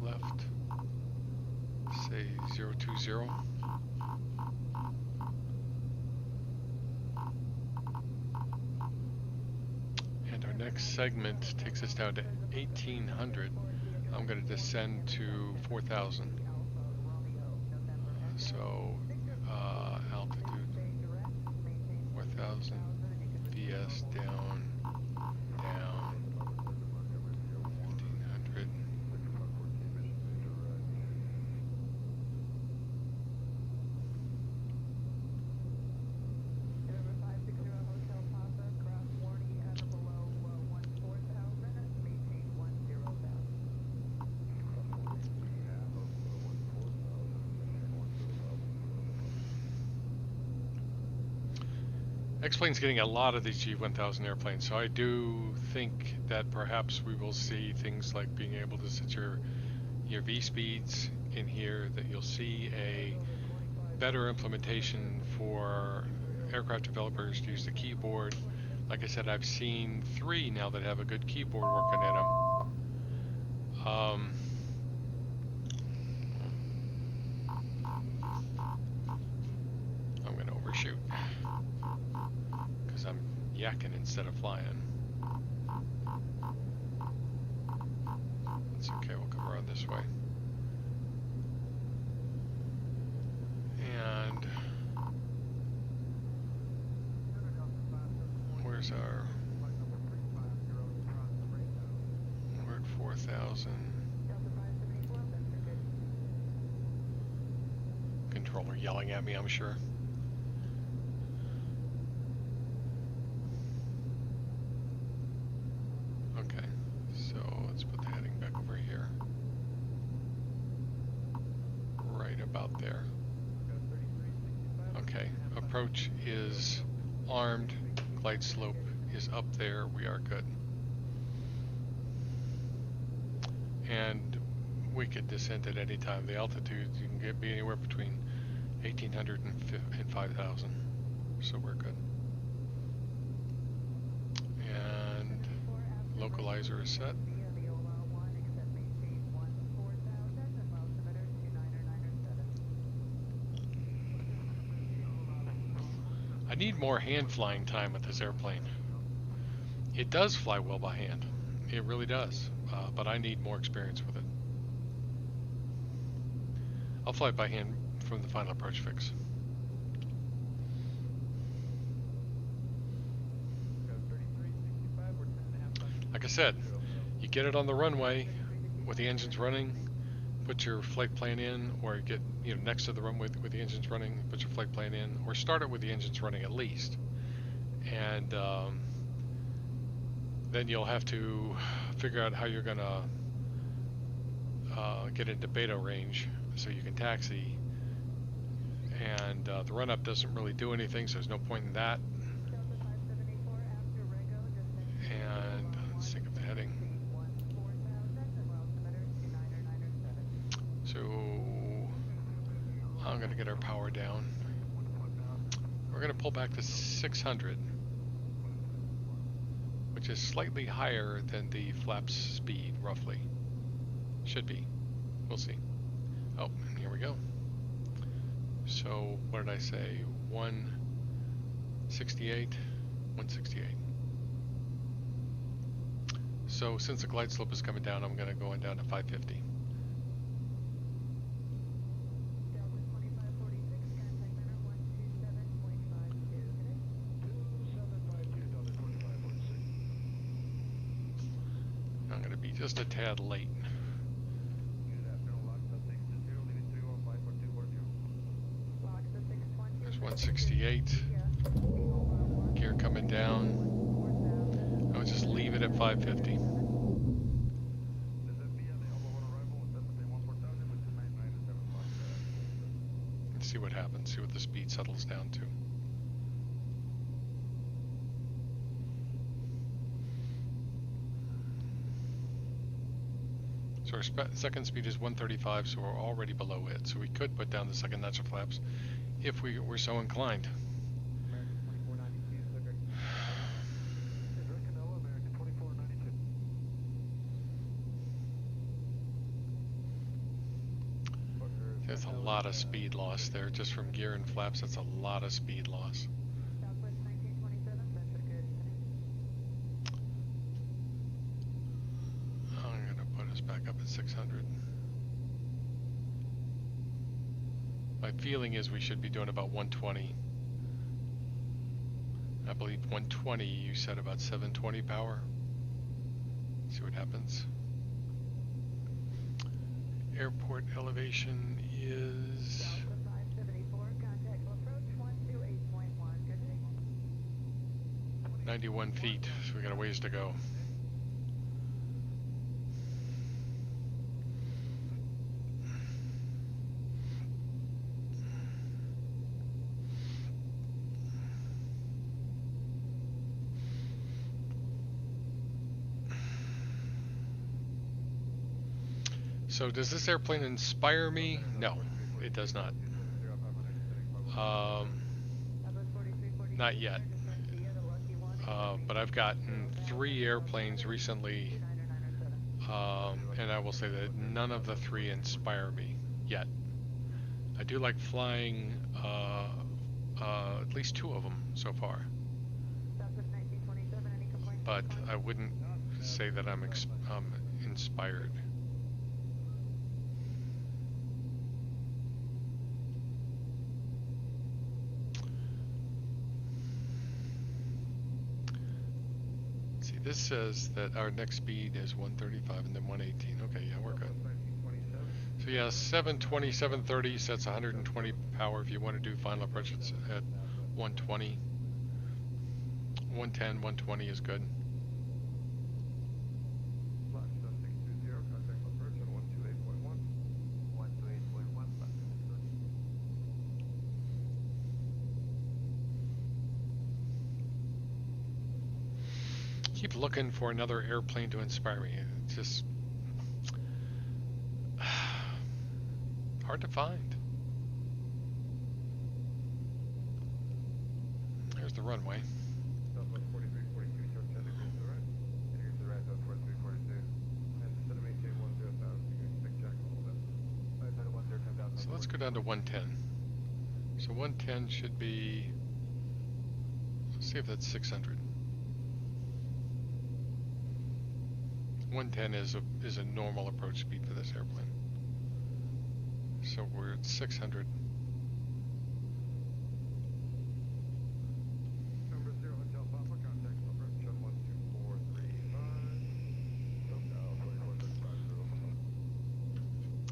left, say 020. Next segment takes us down to 1800. I'm going to descend to 4000. So altitude 4000, VS down 1500. XPlane's getting a lot of these G1000 airplanes, so I do think that perhaps we will see things like being able to set your V speeds in here, that you'll see a better implementation for aircraft developers to use the keyboard. Like I said, I've seen 3 now that have a good keyboard working in them. I'm going to overshoot because I'm yakking instead of flying. That's okay, we'll come around this way. And where's our... We're at 4,000. Controller yelling at me, I'm sure. Okay, so let's put the heading back over here. Right about there. Okay, approach is armed, glide slope is up there, we are good. And we could descend at any time. The altitude, you can be anywhere between 1800 and 5000, so we're good. And Localizer is set. Via the OLA 1, except maintain 14,000 and altimeter 2997. I need more hand flying time with this airplane. It does fly well by hand. It really does. But I need more experience with it. I'll fly by hand from the final approach fix. Like I said, you get it on the runway with the engines running, put your flight plan in, or get next to the runway with the engines running, put your flight plan in, or start it with the engines running at least. And then you'll have to figure out how you're gonna get into beta range so you can taxi. And the run-up doesn't really do anything, so there's no point in that. And let's think of the heading. So I'm going to get our power down. We're going to pull back to 600, which is slightly higher than the flaps speed, roughly. Should be. We'll see. Oh, and here we go. So what did I say? 168? 168. So since the glide slope is coming down, I'm going to go down to 550. I'm going to be just a tad late. There's 168. Gear coming down. I'll just leave it at 550. And see what happens, see what the speed settles down to. So our second speed is 135, so we're already below it. So we could put down the second notch of flaps if we were so inclined. There's a lot of speed loss there, just from gear and flaps. That's a lot of speed loss. Southwest 1927, Centric good. I'm going to put us back up at 600. My feeling is we should be doing about 120. I believe 120, you said about 720 power. See what happens. Airport elevation is Delta 574, contact approach 128.1, good day. 91 feet, so we got a ways to go. So does this airplane inspire me? No, it does not. Not yet. But I've gotten 3 airplanes recently, and I will say that none of the 3 inspire me yet. I do like flying at least 2 of them so far, but I wouldn't say that I'm inspired. This says that our next speed is 135 and then 118. Okay, yeah, we're good. So yeah, 720, 730 sets 120 power. If you want to do final approach, it's at 120. 110, 120 is good. Keep looking for another airplane to inspire me. It's just hard to find. There's the runway. let's go down to 110. So 110 should be, let's see if that's 600. 110 is a normal approach speed for this airplane. So we're at 600. Number 0 Hotel Papa, contact approach on 12435.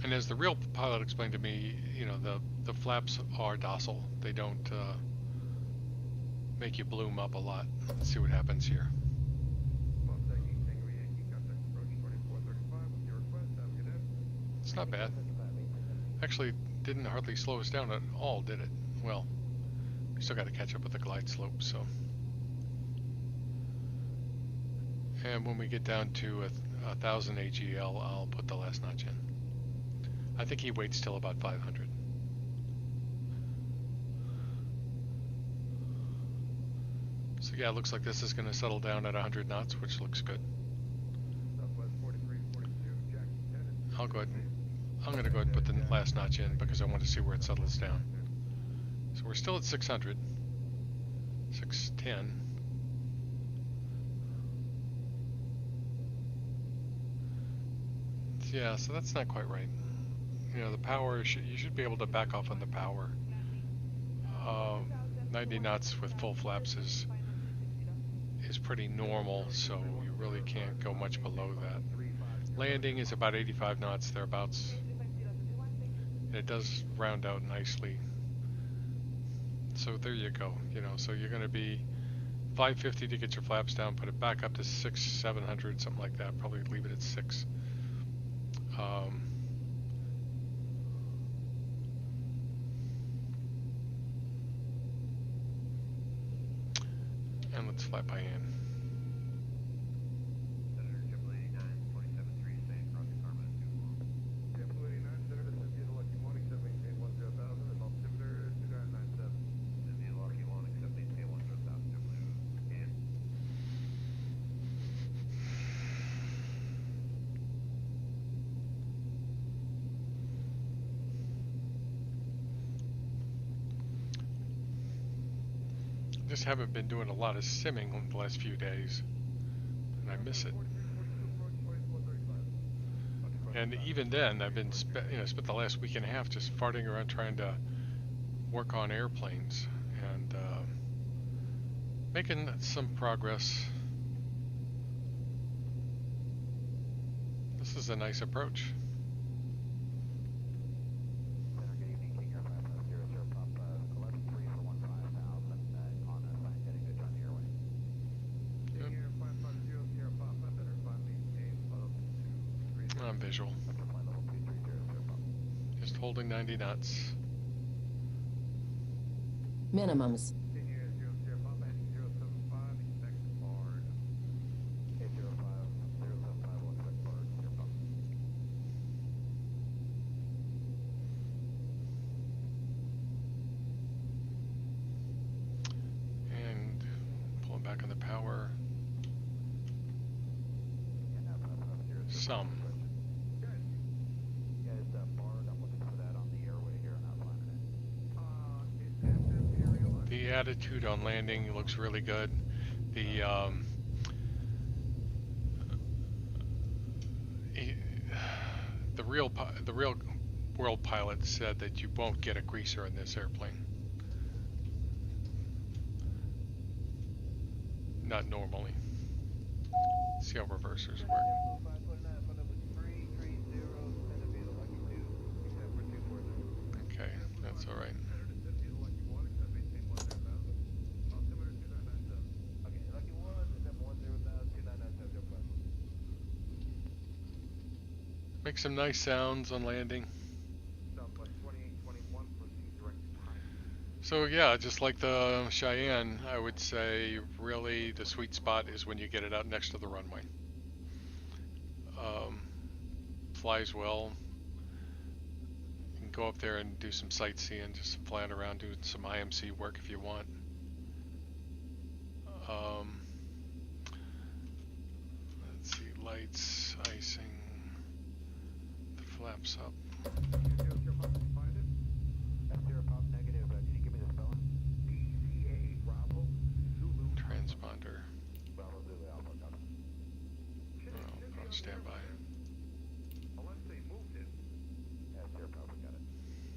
And as the real pilot explained to me, you know, the flaps are docile. They don't make you bloom up a lot. Let's see what happens here. It's not bad. Actually, didn't hardly slow us down at all, did it? Well, we still got to catch up with the glide slope, so. And when we get down to 1,000 AGL, I'll put the last notch in. I think he waits till about 500. So yeah, it looks like this is going to settle down at 100 knots, which looks good. I'm going to go ahead and put the last notch in because I want to see where it settles down. So we're still at 600, 610. Yeah, so that's not quite right. You know, the power, you should be able to back off on the power. 90 knots with full flaps is pretty normal, so you really can't go much below that. Landing is about 85 knots, thereabouts. And it does round out nicely. So there you go. You know, so you're going to be 550 to get your flaps down, put it back up to 700, something like that. Probably leave it at 6. And let's fly by in. Just haven't been doing a lot of simming in the last few days, and I miss it. And even then, I've been spent the last week and a half just farting around trying to work on airplanes and making some progress. This is a nice approach. I'm visual. Just holding 90 knots. Minimums. And pulling back on the power. Some. The attitude on landing looks really good. The real world pilot said that you won't get a greaser in this airplane. Not normally. Let's see how reversers work. Okay, that's all right. Make some nice sounds on landing. So yeah, just like the Cheyenne, I would say really the sweet spot is when you get it out next to the runway. Flies well. You can go up there and do some sightseeing, just flying around, doing some IMC work if you want. Let's see, lights, icing, the flaps up. F0 pop negative. Can you give me the spelling? DCA Bravo Zulu Transponder. Bravo Zulu Alpha. Got it. Oh, on standby. unless they moved it. F0 Papa. Got it.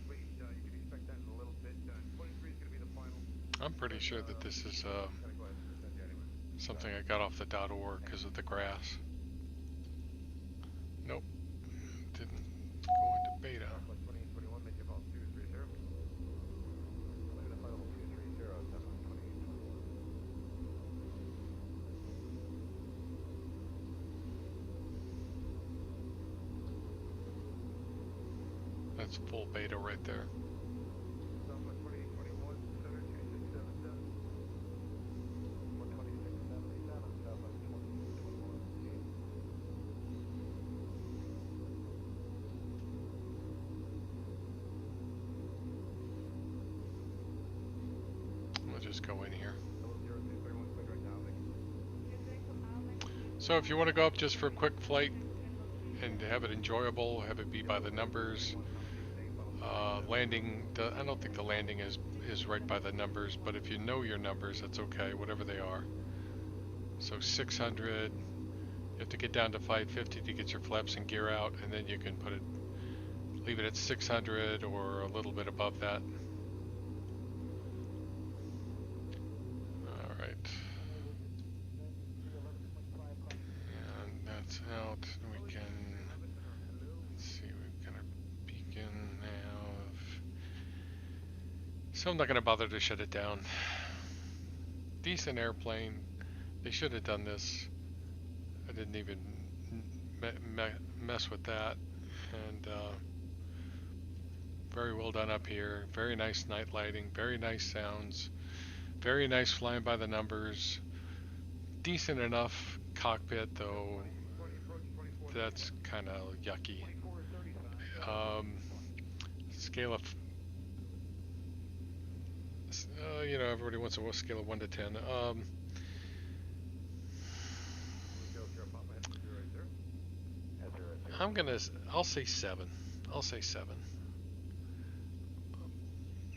Wait, you can expect that in a little bit. 23 is going to be the final. I'm pretty sure that this is Gotta go ahead and send you anyway. something I got off the .org because of the grass. Nope, didn't go into beta. Southwest 2821, make your call 230. Negative final 230, Southwest 2821. That's full beta right there. Southwest 2821, center 2677. 12677, Southwest 2821. We'll just go in here. 0231, click right now. So if you want to go up just for a quick flight and have it enjoyable, have it be by the numbers. Landing, I don't think the landing is right by the numbers, but if you know your numbers, that's okay, whatever they are. So 600, you have to get down to 550 to get your flaps and gear out, and then you can put it, leave it at 600 or a little bit above that. All right. And that's out. We can, let's see, we've got a beacon now. So I'm not going to bother to shut it down. Decent airplane. They should have done this. I didn't even mess with that. And very well done up here. Very nice night lighting. Very nice sounds. Very nice flying by the numbers. Decent enough cockpit, though. That's kind of yucky. Scale of, you know, everybody wants a scale of 1 to 10. I'll say 7. I'll say 7.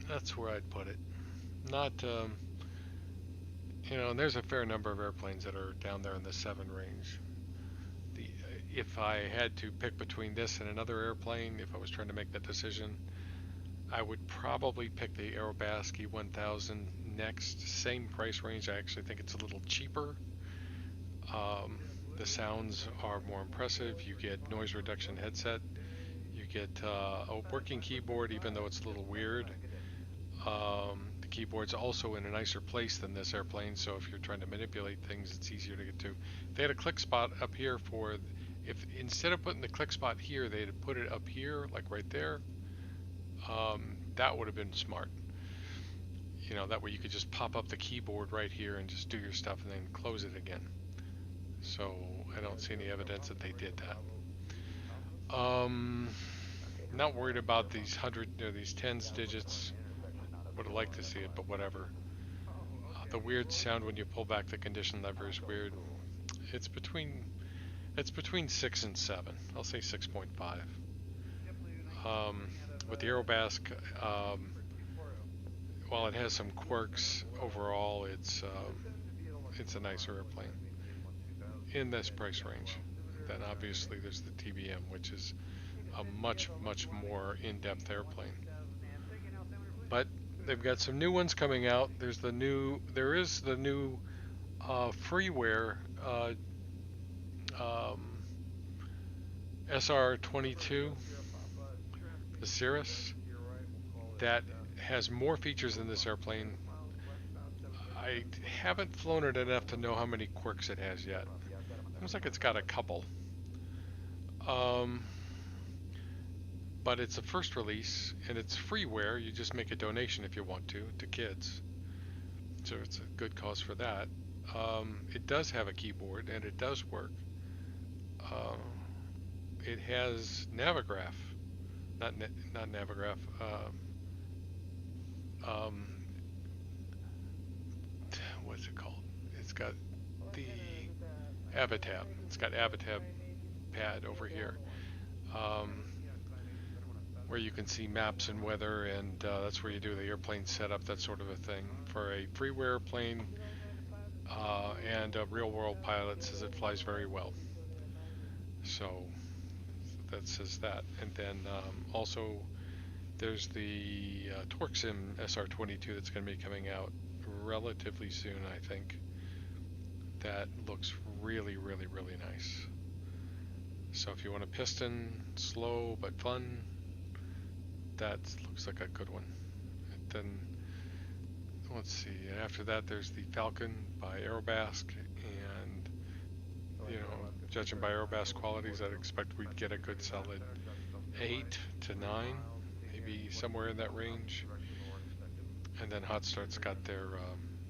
That's where I'd put it. Not, you know, and there's a fair number of airplanes that are down there in the 7 range. If I had to pick between this and another airplane, if I was trying to make that decision, I would probably pick the Aerobas E1000 next. Same price range. I actually think it's a little cheaper. The sounds are more impressive. You get noise reduction headset. You get a working keyboard, even though it's a little weird. The keyboard's also in a nicer place than this airplane, so if you're trying to manipulate things, it's easier to get to. They had a click spot up here for, if instead of putting the click spot here, they had put it up here, like right there. That would have been smart. You know, that way you could just pop up the keyboard right here and just do your stuff and then close it again. So I don't see any evidence that they did that. Not worried about these 100 or these tens digits. Would have liked to see it, but whatever. The weird sound when you pull back the condition lever is weird. It's between 6 and 7. I'll say 6.5. With the Aerobas, while it has some quirks, overall it's a nicer airplane in this price range. Then obviously there's the TBM, which is a much more in-depth airplane. But they've got some new ones coming out. There is the new freeware SR22, the Cirrus, that has more features than this airplane. I haven't flown it enough to know how many quirks it has yet. Looks like it's got a couple. But it's a first release, and it's freeware. You just make a donation if you want to kids. So it's a good cause for that. It does have a keyboard, and it does work. It has Navigraph. Not Navigraph. What's it called? It's got the Avatab. It's got Avatab pad over here. where you can see maps and weather, and that's where you do the airplane setup, that sort of a thing. For a freeware airplane and a real-world pilot says it flies very well. So that says that. And then also there's the TorqueSim SR22 that's going to be coming out relatively soon, I think. That looks really, really, really nice. So if you want a piston, slow but fun, that looks like a good one. And then, let's see, after that there's the Falcon by Aerobasque, and you know, judging by Aerobasque qualities, I'd expect we'd get a good solid 8 to 9, maybe somewhere in that range. And then Hot Start's got their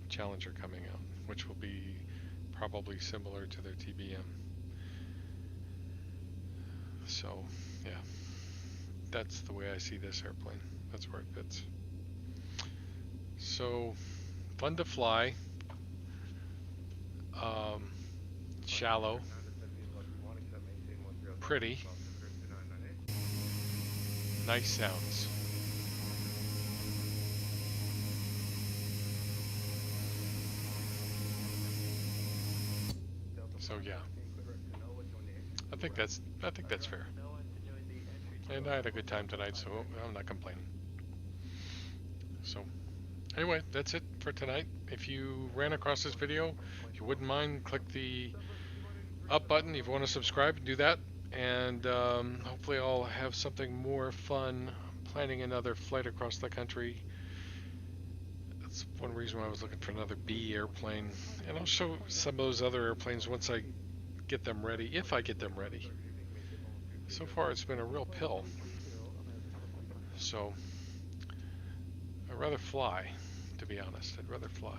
Challenger coming out, which will be probably similar to their TBM. So, yeah, that's the way I see this airplane. That's where it fits. So, fun to fly, shallow, pretty, nice sounds. So yeah, I think that's fair. And I had a good time tonight, so I'm not complaining. So anyway, that's it for tonight. If you ran across this video, if you wouldn't mind, click the up button. If you want to subscribe, do that. And hopefully I'll have something more fun planning another flight across the country. That's one reason why I was looking for another B airplane. And I'll show some of those other airplanes once I get them ready, if I get them ready. So far it's been a real pill. So I'd rather fly, to be honest. I'd rather fly.